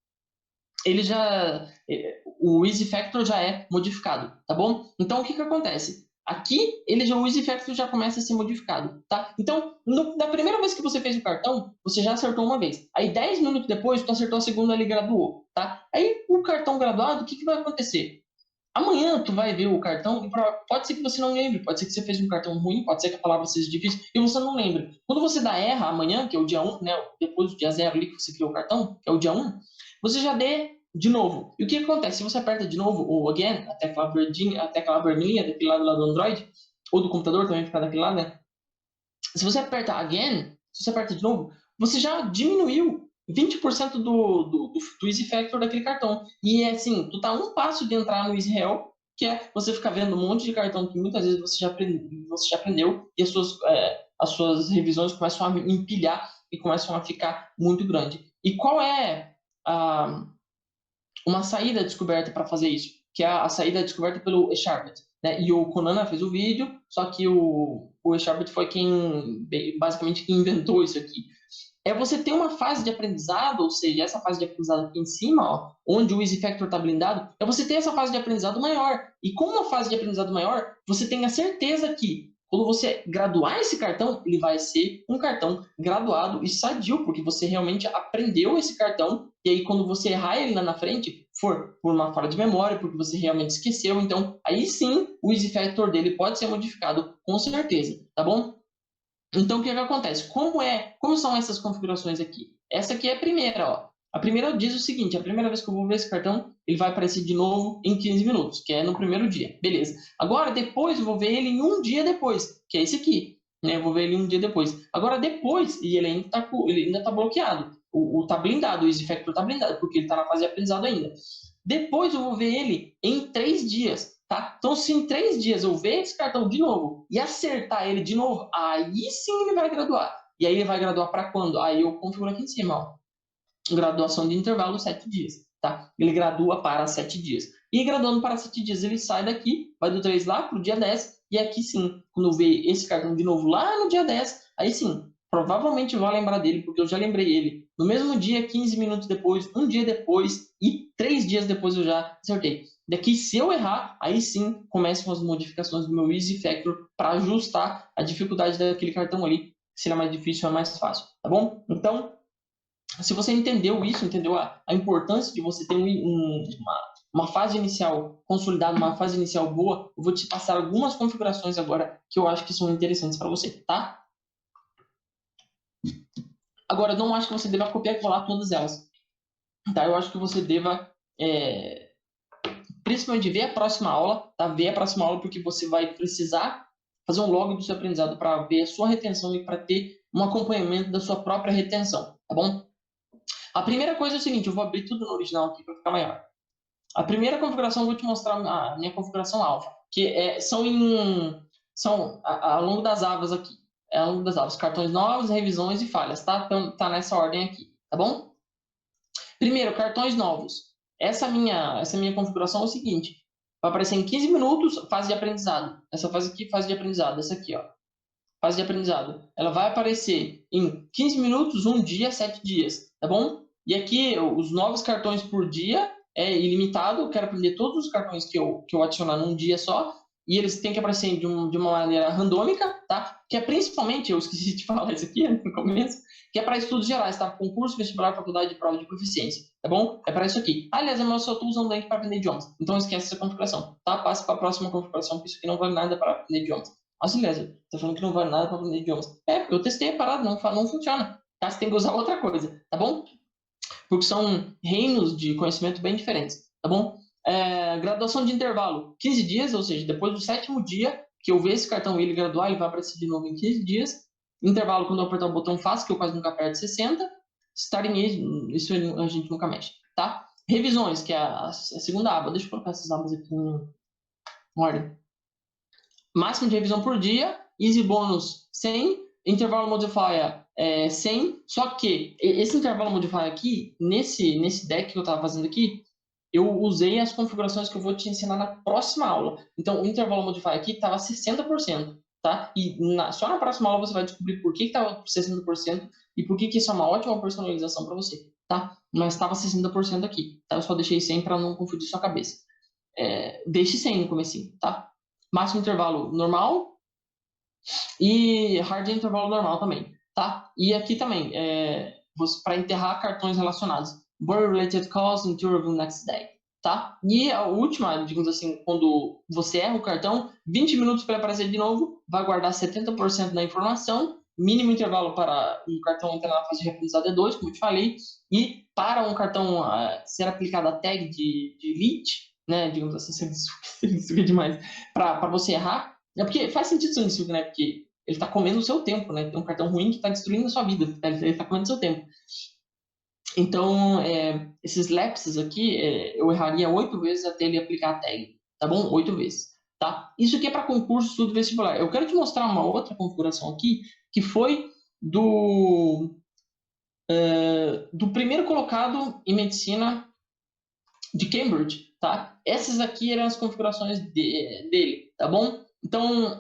o easy factor já é modificado, tá bom? Então, o que acontece? Aqui, o easy factor já começa a ser modificado, tá? Então, da primeira vez que você fez o cartão, você já acertou uma vez. Aí, 10 minutos depois, tu acertou a segunda, ele graduou, tá? Aí, o cartão graduado, o que vai acontecer? Amanhã tu vai ver o cartão e pode ser que você não lembre, pode ser que você fez um cartão ruim, pode ser que a palavra seja difícil e você não lembra. Quando você dá erra amanhã, que é o dia 1, né, depois do dia 0 ali que você criou o cartão, que é o dia 1, você já dê de novo. E o que acontece? Se você aperta de novo o again, a tecla vermelhinha daquele lado lá do Android, ou do computador também fica daquele lado, né? Se você aperta again, se você aperta de novo, você já diminuiu 20% do easy factor daquele cartão. E é assim, tu tá um passo de entrar no easy hell, que é você ficar vendo um monte de cartão que muitas vezes você já aprendeu e as suas revisões começam a empilhar e começam a ficar muito grande. E qual é uma saída descoberta para fazer isso? Que é a saída descoberta pelo eSharped, né? E o Konana fez o vídeo, só que o eSharped foi basicamente quem inventou isso aqui. É você ter uma fase de aprendizado, ou seja, essa fase de aprendizado aqui em cima, ó, onde o easy factor está blindado, é você ter essa fase de aprendizado maior. E com uma fase de aprendizado maior, você tem a certeza que quando você graduar esse cartão, ele vai ser um cartão graduado e sadio, porque você realmente aprendeu esse cartão, e aí quando você errar ele lá na frente, for por uma falha de memória, porque você realmente esqueceu, então aí sim o Easy Factor dele pode ser modificado com certeza, tá bom? Então, o que acontece? Como são essas configurações aqui? Essa aqui é a primeira, ó. A primeira diz o seguinte, a primeira vez que eu vou ver esse cartão, ele vai aparecer de novo em 15 minutos, que é no primeiro dia. Beleza. Agora, depois, eu vou ver ele em um dia depois, que é esse aqui. Né? Eu vou ver ele um dia depois. Agora, depois, e ele ainda tá bloqueado. Tá blindado, o Easy Factor tá blindado, porque ele tá na fase de aprendizado ainda. Depois, eu vou ver ele em 3 dias. Tá? Então, se em 3 dias eu ver esse cartão de novo e acertar ele de novo, aí sim ele vai graduar. E aí ele vai graduar para quando? Aí eu configuro aqui em cima, ó. Graduação de intervalo 7 dias. Tá? Ele gradua para 7 dias. E graduando para 7 dias, ele sai daqui, vai do 3 lá para o dia 10. E aqui sim, quando eu ver esse cartão de novo lá no dia 10, aí sim, provavelmente eu vou lembrar dele, porque eu já lembrei ele no mesmo dia, 15 minutos depois, um dia depois e 3 dias depois eu já acertei. Daqui, se eu errar, aí sim começam as modificações do meu Easy Factor para ajustar a dificuldade daquele cartão ali, se ele é mais difícil ou é mais fácil, tá bom? Então, se você entendeu isso, entendeu a importância de você ter uma fase inicial consolidada, uma fase inicial boa, eu vou te passar algumas configurações agora que eu acho que são interessantes para você, tá? Agora, eu não acho que você deva copiar e colar todas elas, tá? Eu acho que você deva, principalmente, ver a próxima aula, tá? Ver a próxima aula porque você vai precisar fazer um log do seu aprendizado para ver a sua retenção e para ter um acompanhamento da sua própria retenção, tá bom? A primeira coisa é o seguinte, eu vou abrir tudo no original aqui para ficar maior. A primeira configuração, eu vou te mostrar a minha configuração alfa, que são ao longo das abas aqui. Ao longo das abas, cartões novos, revisões e falhas, tá? Então, tá nessa ordem aqui, tá bom? Primeiro, cartões novos. Essa minha configuração é o seguinte, vai aparecer em 15 minutos, fase de aprendizado. Essa fase aqui, fase de aprendizado. Essa aqui, ó, fase de aprendizado. Ela vai aparecer em 15 minutos, 1 dia, 7 dias, tá bom? E aqui, os novos cartões por dia é ilimitado. Eu quero aprender todos os cartões que eu adicionar num dia só. E eles têm que aparecer de uma maneira randômica, tá? Que é principalmente, eu esqueci de falar isso aqui no começo, que é para estudos gerais, tá? Concurso, vestibular, faculdade de prova de proficiência, tá bom? É para isso aqui. Aliás, eu só estou usando o link para aprender idiomas. Então, esquece essa configuração, tá? Passe para a próxima configuração, porque isso aqui não vale nada para aprender idiomas. Assim, Lésio, tá falando que não vale nada para aprender idiomas. Eu testei a parada, não funciona. Tá? Você tem que usar outra coisa, tá bom? Porque são reinos de conhecimento bem diferentes, tá bom? Graduação de intervalo, 15 dias, ou seja, depois do 7º dia que eu ver esse cartão e ele graduar, ele vai aparecer de novo em 15 dias. Intervalo, quando eu apertar o botão fácil, que eu quase nunca aperto 60. Starting age, isso a gente nunca mexe, tá? Revisões, que é a segunda aba. Deixa eu colocar essas abas aqui em ordem. Máximo de revisão por dia, easy bônus 100, intervalo modifier 100, só que esse intervalo modifier aqui, nesse deck que eu estava fazendo aqui, eu usei as configurações que eu vou te ensinar na próxima aula. Então, o intervalo modifier aqui estava 60%, tá? E só na próxima aula você vai descobrir por que estava 60% e por que isso é uma ótima personalização para você, tá? Mas estava 60% aqui, tá? Eu só deixei 100 para não confundir sua cabeça. Deixe 100 no comecinho, tá? Máximo intervalo normal e hard intervalo normal também, tá? E aqui também, para enterrar cartões relacionados. Burn related calls until the next day, tá? E a última, digamos assim, quando você erra o cartão, 20 minutos para aparecer de novo, vai guardar 70% da informação, mínimo intervalo para um cartão entrar na fase de aprendizado é 2, como eu te falei, e para um cartão ser aplicado a tag de elite, né, digamos assim, sanguessuga demais, para você errar, porque faz sentido sanguessuga, né, porque ele está comendo o seu tempo, né, tem um cartão ruim que está destruindo a sua vida, ele está comendo o seu tempo. Então, esses lapses aqui, eu erraria 8 vezes até ele aplicar a tag, tá bom? 8 vezes, tá? Isso aqui é para concurso, estudo vestibular. Eu quero te mostrar uma outra configuração aqui, que foi do primeiro colocado em medicina de Cambridge, tá? Essas aqui eram as configurações dele, tá bom? Então,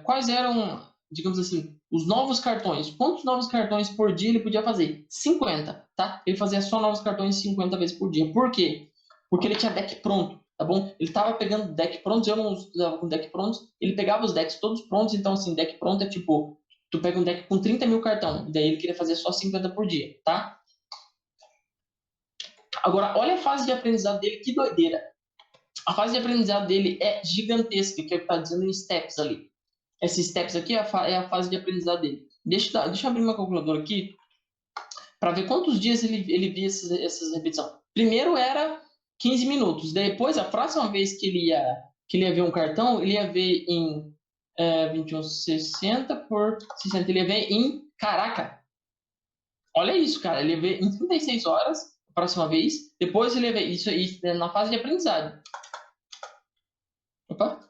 quais eram, digamos assim, os novos cartões? Quantos novos cartões por dia ele podia fazer? 50, tá? Ele fazia só novos cartões 50 vezes por dia. Por quê? Porque ele tinha deck pronto, tá bom? Ele estava pegando deck prontos, eu não estudava com deck prontos, ele pegava os decks todos prontos, então, assim, deck pronto é tipo, tu pega um deck com 30 mil cartão, e daí ele queria fazer só 50 por dia, tá? Agora, olha a fase de aprendizado dele, que doideira. A fase de aprendizado dele é gigantesca, que é o que está dizendo em steps ali. Esses steps aqui é a fase de aprendizado dele. Deixa eu abrir uma calculadora aqui para ver quantos dias ele via essas repetições. Primeiro era 15 minutos. Depois, a próxima vez que ele ia ver um cartão, ele ia ver em 21,60 por 60. Ele ia ver em... Caraca! Olha isso, cara. Ele ia ver em 36 horas, a próxima vez. Depois ele ia ver isso na fase de aprendizado. Opa!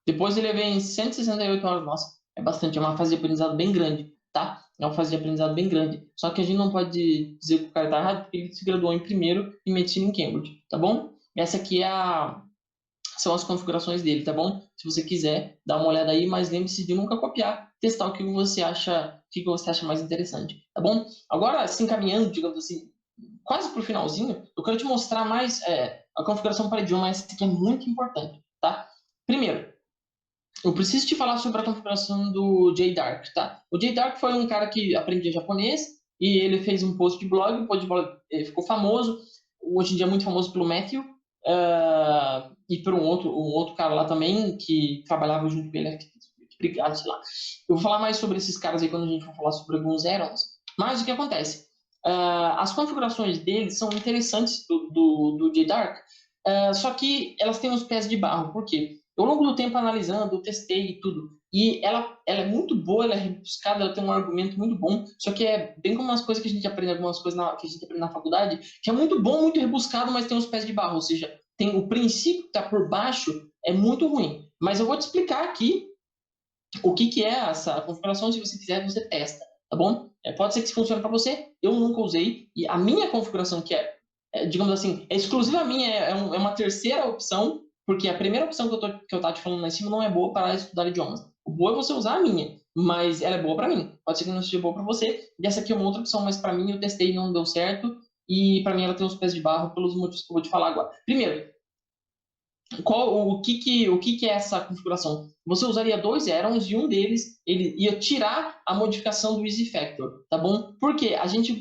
Depois ele vem em 168 horas. Nossa, é bastante. É uma fase de aprendizado bem grande, tá? É uma fase de aprendizado bem grande. Só que a gente não pode dizer que o cara tá errado, porque ele se graduou em primeiro em medicina em Cambridge, tá bom? Essa aqui são as configurações dele, tá bom? Se você quiser, dá uma olhada aí, mas lembre-se de nunca copiar, testar o que você acha mais interessante, tá bom? Agora, se encaminhando, digamos assim, quase pro finalzinho, eu quero te mostrar mais a configuração para idioma. Essa aqui é muito importante, tá? Primeiro, eu preciso te falar sobre a configuração do JDark, tá? O JDark foi um cara que aprendia japonês e ele fez um post de blog, o post de blog ficou famoso, hoje em dia é muito famoso pelo Matthew, e por um outro cara lá também que trabalhava junto com ele, obrigado, sei lá. Eu vou falar mais sobre esses caras aí quando a gente for falar sobre alguns add-ons. Mas o que acontece? As configurações deles são interessantes do JDark, só que elas têm uns pés de barro. Por quê? Ao longo do tempo analisando, eu testei e tudo. E ela é muito boa, ela é rebuscada, ela tem um argumento muito bom. Só que é bem como umas coisas que a gente aprende, algumas coisas que a gente aprende na faculdade, que é muito bom, muito rebuscado, mas tem uns pés de barro. Ou seja, tem o princípio que está por baixo é muito ruim. Mas eu vou te explicar aqui o que é essa configuração. Se você quiser, você testa, tá bom? Pode ser que funcione para você. Eu nunca usei. E a minha configuração, que digamos assim, é exclusiva minha, é uma terceira opção, porque a primeira opção que eu tava te falando lá em cima não é boa para estudar idiomas. O boa é você usar a minha, mas ela é boa para mim. Pode ser que não seja boa para você. E essa aqui é uma outra opção, mas para mim eu testei e não deu certo. E para mim ela tem uns pés de barro pelos motivos que eu vou te falar agora. Primeiro, o que é essa configuração? Você usaria dois add-ons e um deles ele ia tirar a modificação do Easy Factor, tá bom? Porque a gente,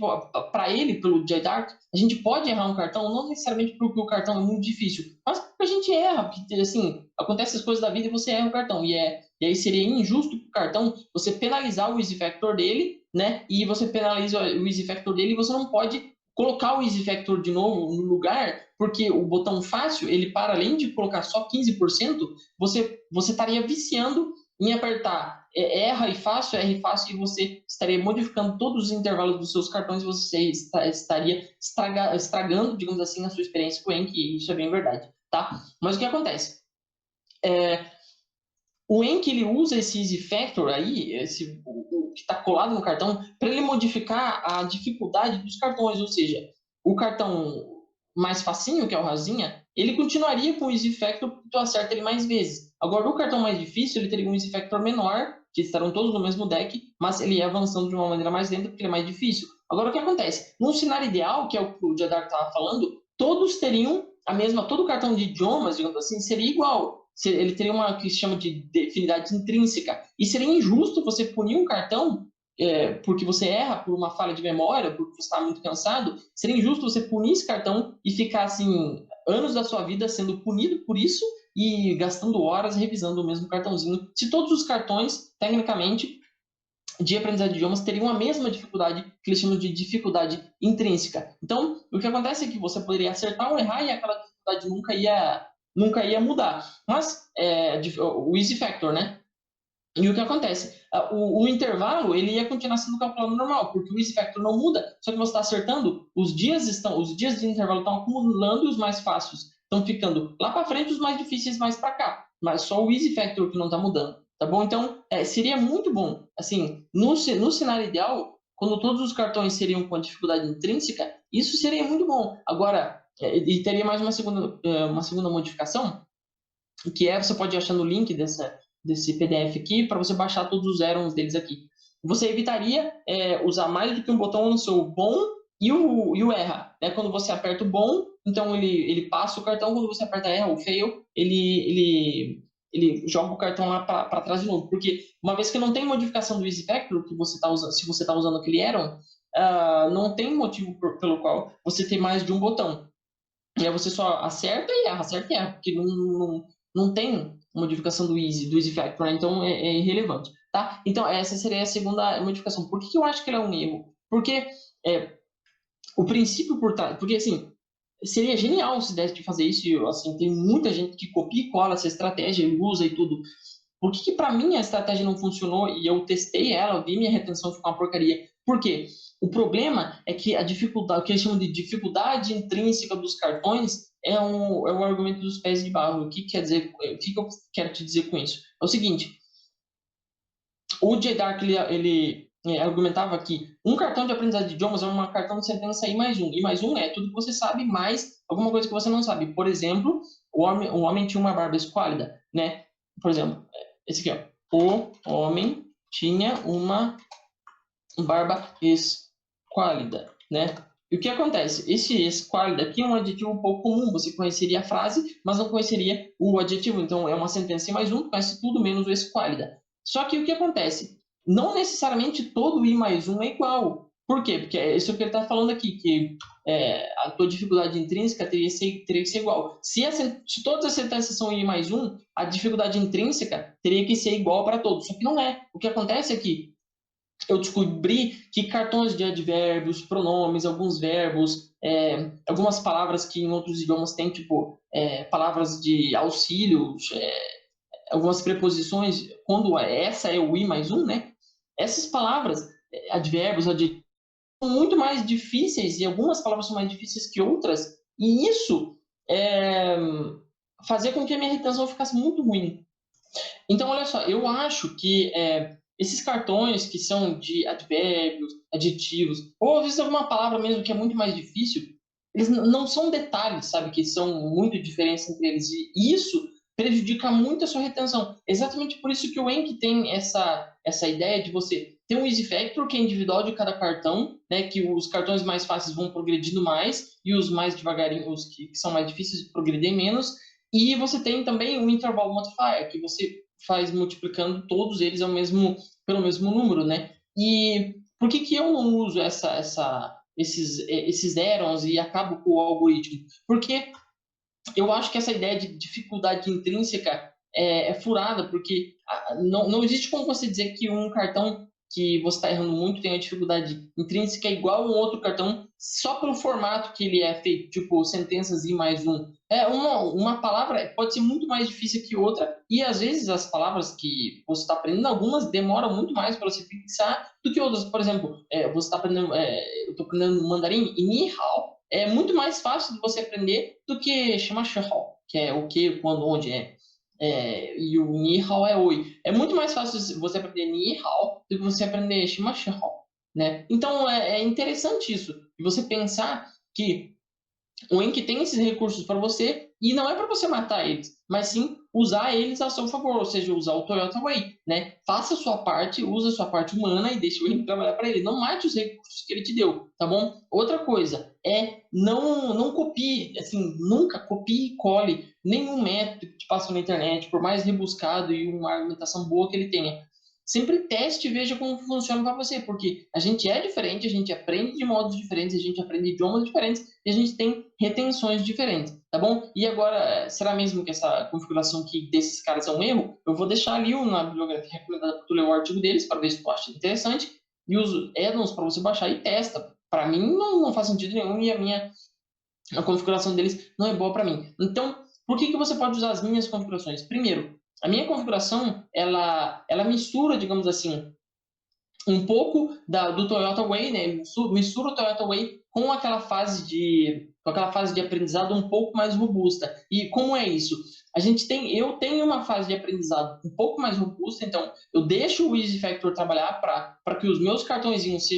para ele, pelo JDark, a gente pode errar um cartão, não necessariamente porque o cartão é muito difícil, mas porque a gente erra, porque assim, acontece as coisas da vida e você erra o cartão, e aí seria injusto para o cartão você penalizar o Easy Factor dele, né? E você penaliza o Easy Factor dele e você não pode colocar o Easy Factor de novo no lugar, porque o botão fácil, ele para além de colocar só 15%, você estaria viciando em apertar erra e fácil, e você estaria modificando todos os intervalos dos seus cartões, você estaria estragando, digamos assim, a sua experiência com o Enki, e isso é bem verdade, tá? Mas o que acontece? O Enki, ele usa esse Easy Factor aí, o que está colado no cartão, para ele modificar a dificuldade dos cartões, ou seja, o cartão mais facinho, que é o Rosinha, ele continuaria com o Easy Factor porque tu acerta ele mais vezes. Agora, o cartão mais difícil, ele teria um Easy Factor menor, que estarão todos no mesmo deck, mas ele ia avançando de uma maneira mais lenta porque ele é mais difícil. Agora, o que acontece? Num cenário ideal, que é o que o Jadar estava falando, todos teriam todo cartão de idiomas, digamos assim, seria igual. Ele teria uma que se chama de afinidade intrínseca. E seria injusto você punir um cartão porque você erra por uma falha de memória, porque você está muito cansado. Seria injusto você punir esse cartão e ficar assim anos da sua vida sendo punido por isso e gastando horas revisando o mesmo cartãozinho. Se todos os cartões, tecnicamente, de aprendizado de idiomas teriam a mesma dificuldade que eles chamam de dificuldade intrínseca. Então, o que acontece é que você poderia acertar ou errar e aquela dificuldade nunca ia mudar. Mas o Easy Factor, né? E o que acontece? O intervalo ele ia continuar sendo calculado normal, porque o Easy Factor não muda, só que você está acertando, os dias de intervalo estão acumulando e os mais fáceis estão ficando lá para frente, os mais difíceis mais para cá. Mas só o Easy Factor que não está mudando, tá bom? Então, seria muito bom, assim, no cenário ideal, quando todos os cartões seriam com a dificuldade intrínseca, isso seria muito bom. Agora, e teria mais uma segunda modificação, que você pode achar no link desse PDF aqui, para você baixar todos os add-ons deles aqui. Você evitaria usar mais do que um botão no seu bom e o erra. Né? Quando você aperta o bom, então ele passa o cartão, quando você aperta erra ou fail, ele ele joga o cartão lá para trás de novo. Porque uma vez que não tem modificação do easy factor que você tá usando, se você está usando aquele Aeron, não tem motivo pelo qual você tem mais de um botão. E aí você só acerta e erra, porque não tem modificação do easy factor, né? Então é irrelevante, tá? Então essa seria a segunda modificação. Por que eu acho que ele é um erro? Porque o princípio por trás, porque assim, seria genial se desse de fazer isso, e, assim, tem muita gente que copia e cola essa estratégia e usa e tudo. Por que para mim a estratégia não funcionou e eu testei ela, eu vi minha retenção ficar uma porcaria? Por quê? O problema é que a dificuldade, o que eles chamam de dificuldade intrínseca dos cartões é um argumento dos pés de barro. O que quer dizer? O que eu quero te dizer com isso? É o seguinte: o J. Dark ele argumentava que um cartão de aprendizado de idiomas é um cartão de sentença I mais um. I mais um é tudo que você sabe, mais alguma coisa que você não sabe. Por exemplo, o homem tinha uma barba esquálida, né? Por exemplo, esse aqui, ó. O homem tinha uma barba esquálida, né? E o que acontece? Esse esquálida aqui é um adjetivo um pouco comum. Você conheceria a frase, mas não conheceria o adjetivo. Então, é uma sentença I mais um, conhece tudo menos o esquálida. Só que o que acontece? Não necessariamente todo I mais um é igual. Por quê? Porque é isso que ele está falando aqui, que a tua dificuldade intrínseca teria que ser igual. Se todas as sentenças são I mais um, a dificuldade intrínseca teria que ser igual para todos. Só que não é. O que acontece é que eu descobri que cartões de advérbios, pronomes, alguns verbos, algumas palavras que em outros idiomas tem, tipo palavras de auxílio, algumas preposições, quando essa é o I mais um, né? Essas palavras, advérbios, adjetivos, são muito mais difíceis, e algumas palavras são mais difíceis que outras, e isso fazia com que a minha retenção ficasse muito ruim. Então, olha só, eu acho que esses cartões que são de advérbios, adjetivos, ou às vezes alguma palavra mesmo que é muito mais difícil, eles não são detalhes, sabe, que são muito diferentes entre eles. E isso prejudica muito a sua retenção. Exatamente por isso que o Enki tem essa ideia de você ter um easy factor, que é individual de cada cartão, né, que os cartões mais fáceis vão progredindo mais, e os mais devagarinho, os que são mais difíceis, progredem menos. E você tem também o interval modifier, que você faz multiplicando todos eles pelo mesmo número, né? E por que eu não uso esses Erons e acabo com o algoritmo? Porque eu acho que essa ideia de dificuldade intrínseca é furada, porque não existe como você dizer que um cartão que você está errando muito tem uma dificuldade intrínseca igual a um outro cartão só pelo formato que ele é feito, tipo sentenças I mais um. Uma palavra pode ser muito mais difícil que outra, e às vezes as palavras que você está aprendendo, algumas demoram muito mais para você fixar do que outras. Por exemplo, você está aprendendo, eu estou aprendendo mandarim e Ni Hao, é muito mais fácil de você aprender do que chamar Shihao, que é o que, quando, onde e o Ni Hao é oi. É muito mais fácil você aprender Ni Hao do que você aprender Shima Shihao, né? Então é interessante isso, de você pensar que o Enki tem esses recursos para você e não é para você matar eles, mas sim usar eles a seu favor, ou seja, usar o Toyota Way, né? Faça a sua parte, use a sua parte humana e deixe o Enki trabalhar para ele. Não mate os recursos que ele te deu, tá bom? Outra coisa é não copie, assim, nunca copie e cole nenhum método que te passou na internet, por mais rebuscado e uma argumentação boa que ele tenha. Sempre teste e veja como funciona para você, porque a gente é diferente, a gente aprende de modos diferentes, a gente aprende idiomas diferentes e a gente tem retenções diferentes, tá bom? E agora, será mesmo que essa configuração aqui desses caras é um erro? Eu vou deixar ali na bibliografia recomendada para tu ler o artigo deles, para ver se tu acha interessante, e os add-ons para você baixar e testa. Para mim, não faz sentido nenhum e a configuração deles não é boa para mim. Então, por que você pode usar as minhas configurações? Primeiro, a minha configuração, ela mistura, digamos assim, um pouco do Toyota Way, né? Mistura o Toyota Way com aquela fase de aprendizado um pouco mais robusta. E como é isso? Eu tenho uma fase de aprendizado um pouco mais robusta, então eu deixo o Easy Factor trabalhar para que os meus cartõezinhos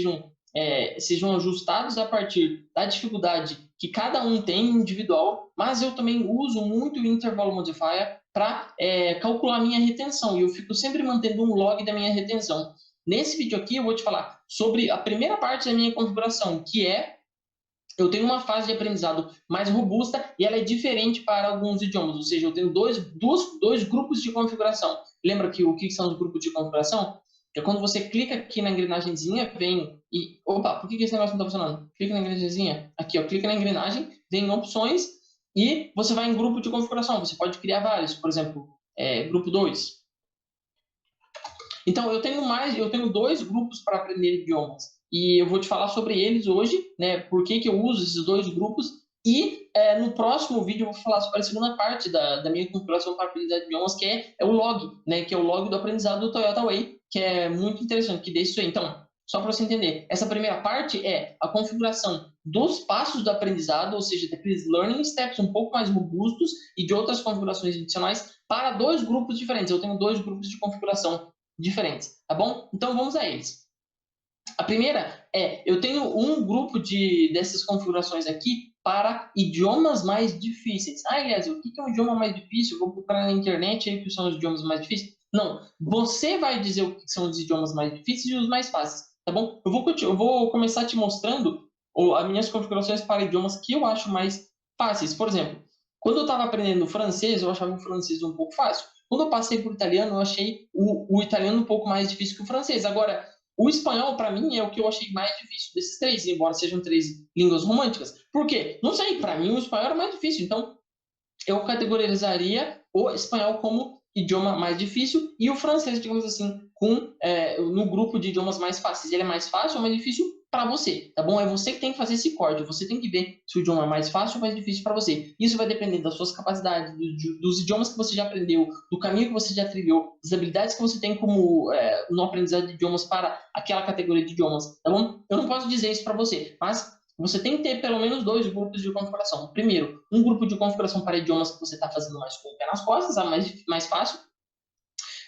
sejam ajustados a partir da dificuldade que cada um tem individual, mas eu também uso muito o Interval Modifier para calcular minha retenção, e eu fico sempre mantendo um log da minha retenção. Nesse vídeo aqui eu vou te falar sobre a primeira parte da minha configuração, que é eu tenho uma fase de aprendizado mais robusta e ela é diferente para alguns idiomas, ou seja, eu tenho dois grupos de configuração. Lembra que o que são os grupos de configuração? É quando você clica aqui na engrenagemzinha, vem e... Opa, por que esse negócio não está funcionando? Clica na engrenagemzinha, aqui, ó, clica na engrenagem, vem opções e você vai em grupo de configuração. Você pode criar vários, por exemplo, grupo 2. Então, eu tenho dois grupos para aprender idiomas. E eu vou te falar sobre eles hoje, né? Por que eu uso esses dois grupos. E no próximo vídeo eu vou falar sobre a segunda parte da minha configuração para aprendizado de idiomas, que é o log, né? Que é o log do aprendizado do Toyota Way, que é muito interessante, que deixa isso aí. Então, só para você entender, essa primeira parte é a configuração dos passos do aprendizado, ou seja, daqueles learning steps um pouco mais robustos e de outras configurações adicionais para dois grupos diferentes. Eu tenho dois grupos de configuração diferentes, tá bom? Então vamos a eles. A primeira eu tenho um grupo dessas configurações aqui para idiomas mais difíceis. Ah, aliás, o que é um idioma mais difícil? Eu vou procurar na internet aí o que são os idiomas mais difíceis. Não, você vai dizer o que são os idiomas mais difíceis e os mais fáceis, tá bom? Eu vou começar te mostrando as minhas configurações para idiomas que eu acho mais fáceis. Por exemplo, quando eu estava aprendendo francês, eu achava o francês um pouco fácil. Quando eu passei para o italiano, eu achei o italiano um pouco mais difícil que o francês. Agora, o espanhol, para mim, é o que eu achei mais difícil desses três, embora sejam três línguas românticas. Por quê? Não sei, para mim o espanhol era mais difícil. Então, eu categorizaria o espanhol como idioma mais difícil e o francês, digamos assim, no grupo de idiomas mais fáceis. Ele é mais fácil ou mais difícil para você, tá bom? É você que tem que fazer esse corte, você tem que ver se o idioma é mais fácil ou mais difícil para você. Isso vai depender das suas capacidades, dos idiomas que você já aprendeu, do caminho que você já trilhou, das habilidades que você tem como no aprendizado de idiomas para aquela categoria de idiomas, tá bom? Eu não posso dizer isso para você, mas você tem que ter pelo menos dois grupos de configuração. Primeiro, um grupo de configuração para idiomas que você está fazendo mais com o pé nas costas, a mais fácil,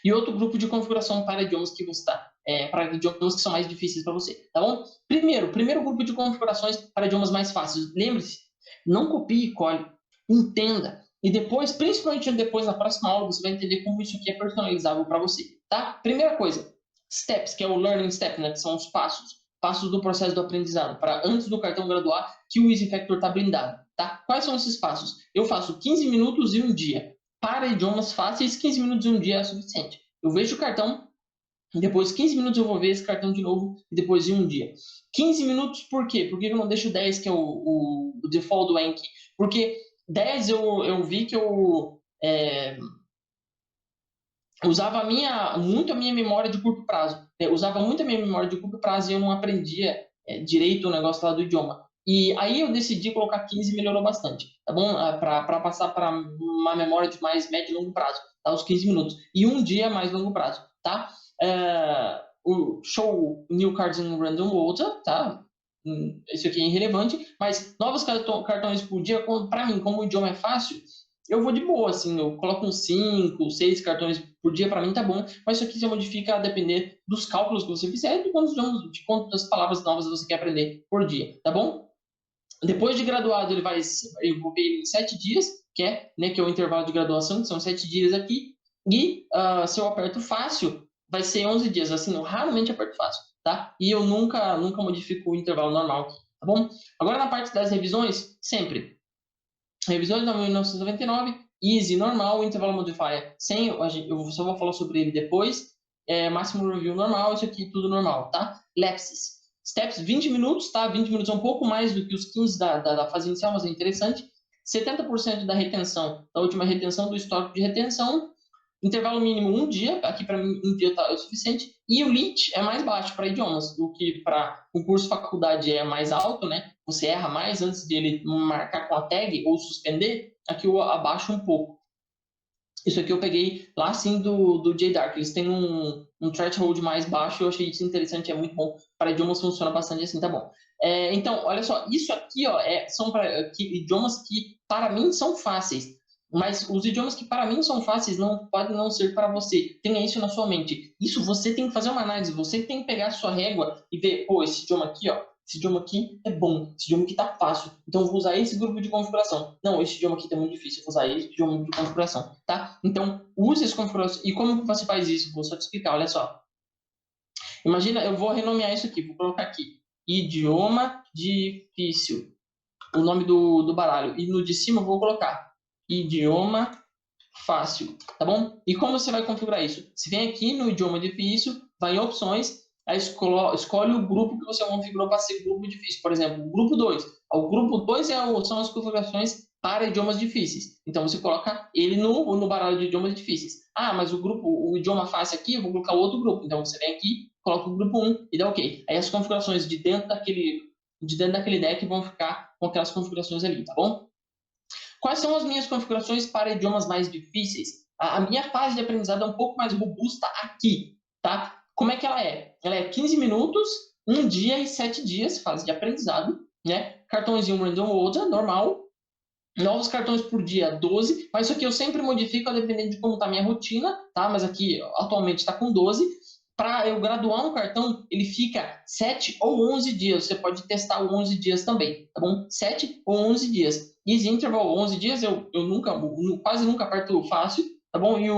e outro grupo de configuração para idiomas que você está, para idiomas que são mais difíceis para você, tá bom? Primeiro grupo de configurações para idiomas mais fáceis. Lembre-se, não copie e cole, entenda. E depois, principalmente depois na próxima aula, você vai entender como isso aqui é personalizável para você, tá? Primeira coisa, steps, que é o learning step, né, que são os passos do processo do aprendizado, para antes do cartão graduar, que o Easy Factor está blindado, tá? Quais são esses passos? Eu faço 15 minutos e um dia. Para idiomas fáceis, 15 minutos e um dia é suficiente. Eu vejo o cartão, depois 15 minutos eu vou ver esse cartão de novo, e depois de um dia. 15 minutos por quê? Por que eu não deixo 10, que é o default do Enki? Porque 10 eu vi que eu usava muito a minha memória de curto prazo. Usava muito a minha memória de curto prazo e eu não aprendia direito o negócio lá do idioma. E aí eu decidi colocar 15 e melhorou bastante, tá bom? Para passar para uma memória de mais médio e longo prazo, tá? Os 15 minutos. E um dia mais longo prazo, tá? O show New Cards in Random Water, tá? Esse aqui é irrelevante, mas novos cartões por dia, para mim, como o idioma é fácil, eu vou de boa, assim, eu coloco uns 5, 6 cartões por dia, para mim tá bom, mas isso aqui você modifica a depender dos cálculos que você fizer e de quantas palavras novas você quer aprender por dia, tá bom? Depois de graduado, eu vou ver ele em 7 dias, que é o intervalo de graduação, que são 7 dias aqui, e se eu aperto fácil, vai ser 11 dias, assim, eu raramente aperto fácil, tá? E eu nunca modifico o intervalo normal, tá bom? Agora na parte das revisões, sempre. Revisões de 1999, Easy, normal, Interval Modifier, sem, eu só vou falar sobre ele depois, máximo review normal, isso aqui tudo normal, tá? Lapses, steps 20 minutos, tá? 20 minutos é um pouco mais do que os 15 da fase inicial, mas é interessante. 70% da retenção, da última retenção do histórico de retenção, intervalo mínimo um dia, aqui para mim um dia é o suficiente, e o LEAT é mais baixo para idiomas, do que para o curso faculdade é mais alto, né? Você erra mais antes de ele marcar com a tag ou suspender, aqui eu abaixo um pouco. Isso aqui eu peguei lá sim do JDark, eles têm um threshold mais baixo, eu achei isso interessante, é muito bom. Para idiomas funciona bastante assim, tá bom. Então, olha só, isso aqui ó, são idiomas que para mim são fáceis. Mas os idiomas que para mim são fáceis não podem não ser para você. Tenha isso na sua mente. Isso você tem que fazer uma análise. Você tem que pegar a sua régua e ver, pô, esse idioma aqui, ó, esse idioma aqui é bom, esse idioma aqui tá fácil. Então eu vou usar esse grupo de configuração. Não, esse idioma aqui tá muito difícil, eu vou usar esse idioma de configuração, tá? Então use esse configuração. E como que você faz isso? Vou só te explicar, olha só. Imagina, eu vou renomear isso aqui, vou colocar aqui. Idioma difícil. o nome do baralho. E no de cima eu vou colocar idioma fácil, tá bom? E como você vai configurar isso? Você vem aqui no idioma difícil, vai em opções, aí escolhe o grupo que você configurou para ser grupo difícil. Por exemplo, o grupo 2. O grupo 2 são as configurações para idiomas difíceis. Então você coloca ele no baralho de idiomas difíceis. Ah, mas o idioma fácil aqui, eu vou colocar outro grupo. Então você vem aqui, coloca o grupo 1 e dá OK. Aí as configurações de dentro daquele deck vão ficar com aquelas configurações ali, tá bom? Quais são as minhas configurações para idiomas mais difíceis? A minha fase de aprendizado é um pouco mais robusta aqui, tá? Como é que ela é? Ela é 15 minutos, 1 dia e 7 dias, fase de aprendizado, né? Cartõezinho Random Order, normal. Novos cartões por dia, 12. Mas isso aqui eu sempre modifico dependendo de como está a minha rotina, tá? Mas aqui atualmente está com 12. Para eu graduar um cartão, ele fica 7 ou 11 dias. Você pode testar o 11 dias também, tá bom? 7 ou 11 dias. Easy Interval, 11 dias, eu quase nunca aperto fácil, tá bom? E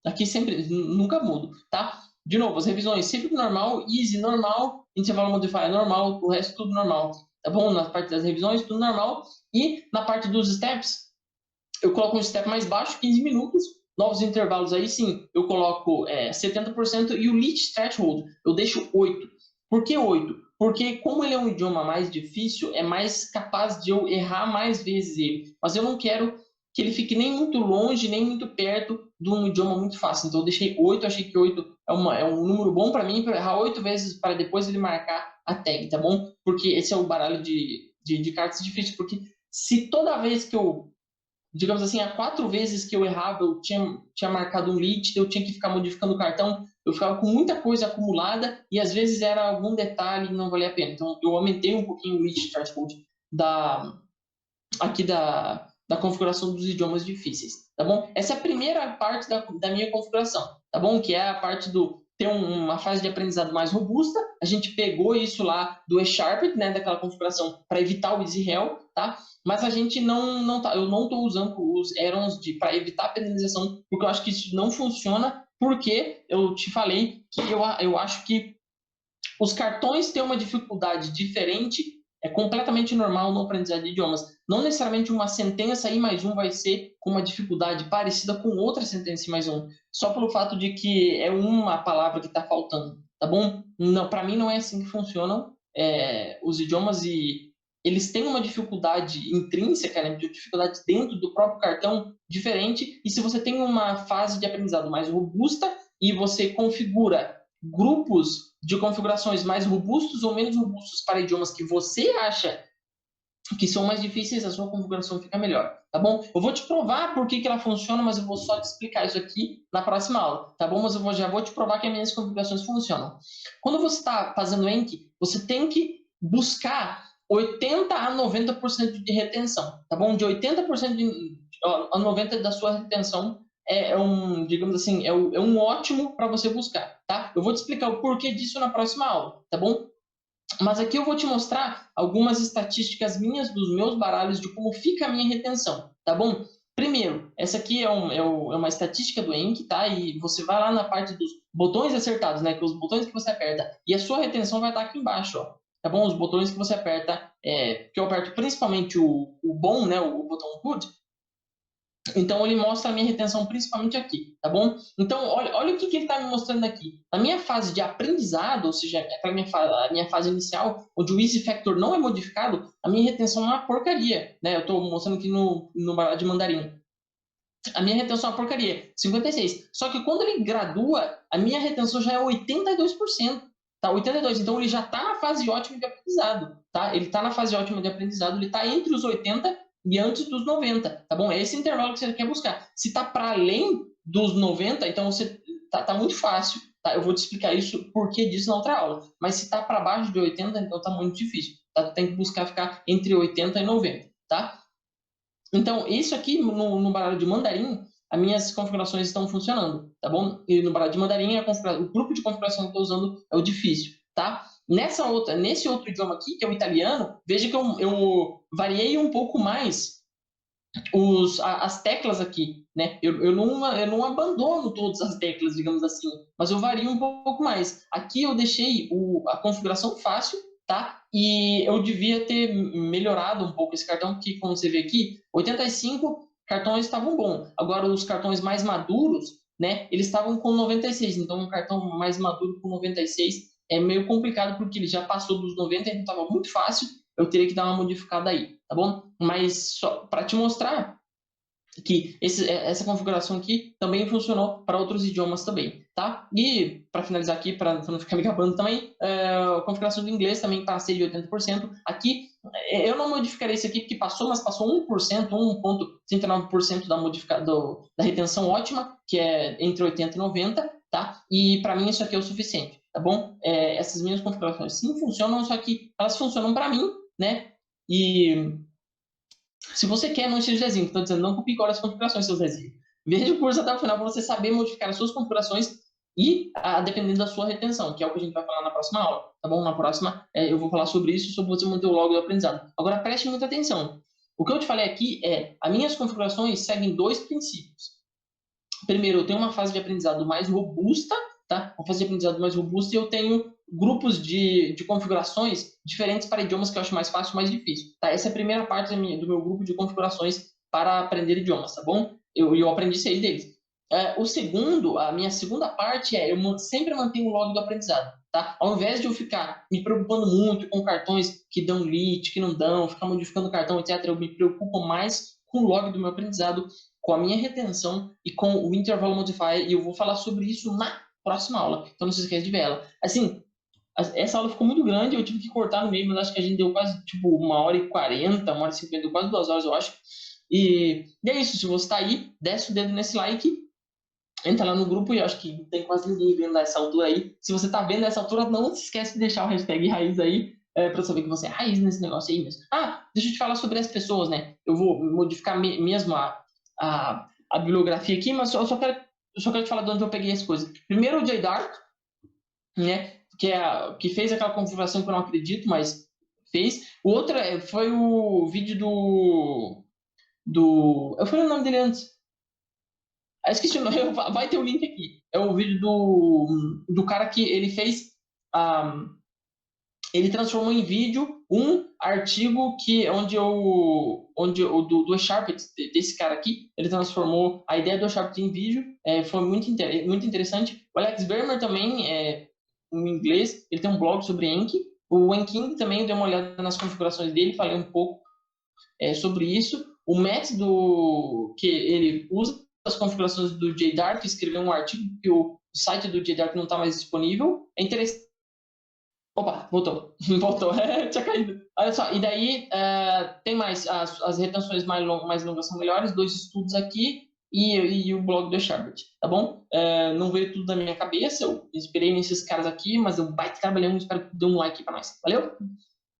aqui sempre, nunca mudo, tá? De novo, as revisões sempre normal, Easy normal, Intervalo Modifier normal, o resto tudo normal, tá bom? Na parte das revisões, tudo normal. E na parte dos steps, eu coloco um step mais baixo, 15 minutos. Novos intervalos aí sim, eu coloco 70% e o Lich Threshold eu deixo 8. Por que 8? Porque como ele é um idioma mais difícil, é mais capaz de eu errar mais vezes ele. Mas eu não quero que ele fique nem muito longe, nem muito perto de um idioma muito fácil. Então eu deixei 8, achei que 8 é um número bom para mim, para errar 8 vezes para depois ele marcar a tag, tá bom? Porque esse é o baralho de cartas difícil, porque se toda vez que eu, digamos assim, há 4 vezes que eu errava, eu tinha marcado um lit, eu tinha que ficar modificando o cartão, eu ficava com muita coisa acumulada e às vezes era algum detalhe e não valia a pena. Então eu aumentei um pouquinho o lit threshold aqui da configuração dos idiomas difíceis, tá bom? Essa é a primeira parte da minha configuração, tá bom? Que é a parte do ter uma fase de aprendizado mais robusta. A gente pegou isso lá do eSharped, né, daquela configuração para evitar o Easy Hell, tá? Mas a gente não tá, eu não estou usando os Errons para evitar a penalização, porque eu acho que isso não funciona, porque eu te falei que eu acho que os cartões têm uma dificuldade diferente, é completamente normal no aprendizado de idiomas. Não necessariamente uma sentença I mais um vai ser com uma dificuldade parecida com outra sentença I mais um, só pelo fato de que é uma palavra que está faltando, tá bom? Para mim não é assim que funcionam os idiomas e eles têm uma dificuldade intrínseca, né, de dificuldade dentro do próprio cartão diferente, e se você tem uma fase de aprendizado mais robusta e você configura grupos de configurações mais robustos ou menos robustos para idiomas que você acha que são mais difíceis, a sua configuração fica melhor, tá bom? Eu vou te provar por que ela funciona, mas eu vou só te explicar isso aqui na próxima aula, tá bom? Mas já vou te provar que as minhas configurações funcionam. Quando você está fazendo Enki, você tem que buscar 80 a 90% de retenção, tá bom? De 80% a 90% da sua retenção digamos assim, é um ótimo para você buscar, tá? Eu vou te explicar o porquê disso na próxima aula, tá bom? Mas aqui eu vou te mostrar algumas estatísticas minhas dos meus baralhos de como fica a minha retenção, tá bom? Primeiro, essa aqui é uma estatística do Enki, tá? E você vai lá na parte dos botões acertados, né? Que os botões que você aperta e a sua retenção vai estar aqui embaixo, ó. Tá bom? Os botões que você aperta, que eu aperto principalmente o bom, né? O botão good. Então, ele mostra a minha retenção principalmente aqui, tá bom? Então, olha o que ele está me mostrando aqui. Na minha fase de aprendizado, ou seja, a minha fase inicial, onde o Easy Factor não é modificado, a minha retenção é uma porcaria, né? Eu estou mostrando aqui no baralho de mandarim. A minha retenção é uma porcaria, 56%. Só que quando ele gradua, a minha retenção já é 82%. Tá, 82%. Então, ele já está na fase ótima de aprendizado, tá? Ele está na fase ótima de aprendizado, ele está entre os 80 e antes dos 90, tá bom? É esse intervalo que você quer buscar. Se tá para além dos 90, então você tá muito fácil, tá? Eu vou te explicar isso, porquê disso na outra aula. Mas se tá para baixo de 80, então tá muito difícil, tá? Tu tem que buscar ficar entre 80 e 90, tá? Então, isso aqui no baralho de mandarim, as minhas configurações estão funcionando, tá bom? E no baralho de mandarim, o grupo de configuração que eu estou usando é o difícil, tá? Nesse outro idioma aqui, que é o italiano, veja que eu variei um pouco mais as teclas aqui, né? Eu não abandono todas as teclas, digamos assim, mas eu vario um pouco mais. Aqui eu deixei a configuração fácil, tá? E eu devia ter melhorado um pouco esse cartão, porque, como você vê aqui, 85 cartões estavam bons. Agora, os cartões mais maduros, né, eles estavam com 96. Então, um cartão mais maduro com 96 é meio complicado, porque ele já passou dos 90, então estava muito fácil. Eu teria que dar uma modificada aí, tá bom? Mas só para te mostrar que essa configuração aqui também funcionou para outros idiomas também, tá? E para finalizar aqui, para não ficar me gabando também, a configuração do inglês também passei de 80%. Aqui, eu não modificarei isso aqui porque passou, mas passou 1%, 1,39% da retenção ótima, que é entre 80 e 90, tá? E para mim isso aqui é o suficiente, tá bom? Essas minhas configurações sim funcionam, só que elas funcionam para mim, né? E se você quer não encher o Zezinho, que estou dizendo, não copie as configurações, seu Zezinho. Veja o curso até o final para você saber modificar as suas configurações e dependendo da sua retenção, que é o que a gente vai falar na próxima aula, tá bom? Na próxima eu vou falar sobre isso, sobre você manter o log do aprendizado. Agora preste muita atenção. O que eu te falei aqui as minhas configurações seguem dois princípios. Primeiro, eu tenho uma fase de aprendizado mais robusta, tá? Uma fase de aprendizado mais robusta e eu tenho grupos de configurações diferentes para idiomas que eu acho mais fácil e mais difícil, tá? Essa é a primeira parte do meu grupo de configurações para aprender idiomas, tá bom? Eu aprendi 6 deles. O segundo, a minha segunda parte eu sempre mantenho o log do aprendizado, tá? Ao invés de eu ficar me preocupando muito com cartões que dão lit, que não dão, ficar modificando o cartão, etc., eu me preocupo mais com o log do meu aprendizado, com a minha retenção e com o intervalo modifier, e eu vou falar sobre isso na próxima aula, então não se esqueça de ver ela. Assim, essa aula ficou muito grande, eu tive que cortar no meio, mas acho que a gente deu quase, tipo, 1h40, 1h50, deu quase 2 horas, eu acho. E é isso, se você tá aí, desce o dedo nesse like, entra lá no grupo, e eu acho que tem quase ninguém vendo essa altura aí. Se você tá vendo essa altura, não se esquece de deixar o hashtag raiz aí, para eu saber que você é raiz nesse negócio aí mesmo. Deixa eu te falar sobre as pessoas, né? Eu vou modificar mesmo a bibliografia aqui, mas eu só quero te falar de onde eu peguei as coisas. Primeiro, o J-Dark, né? Que fez aquela configuração que eu não acredito, mas fez. O outro foi o vídeo do. Eu falei o nome dele antes. Esqueci o nome, vai ter o link aqui. É o vídeo do cara que ele fez. Ele transformou em vídeo um artigo do Sharpet, desse cara aqui. Ele transformou a ideia do Sharpet em vídeo. Foi muito interessante. O Alex Bermer também, em inglês, ele tem um blog sobre Enki. O Enking também, eu dei uma olhada nas configurações dele, falei um pouco sobre isso. O Matt, que ele usa as configurações do JDark, escreveu um artigo que o site do JDark não está mais disponível. É interessante. Opa, voltou. Voltou. Tinha caído. Olha só, e daí tem mais. As retenções mais longas são melhores, 2 estudos aqui e o blog do Sharpet, tá bom? Não veio tudo da minha cabeça, eu inspirei nesses caras aqui, mas eu baita trabalhando, espero que dê um like para nós. Valeu?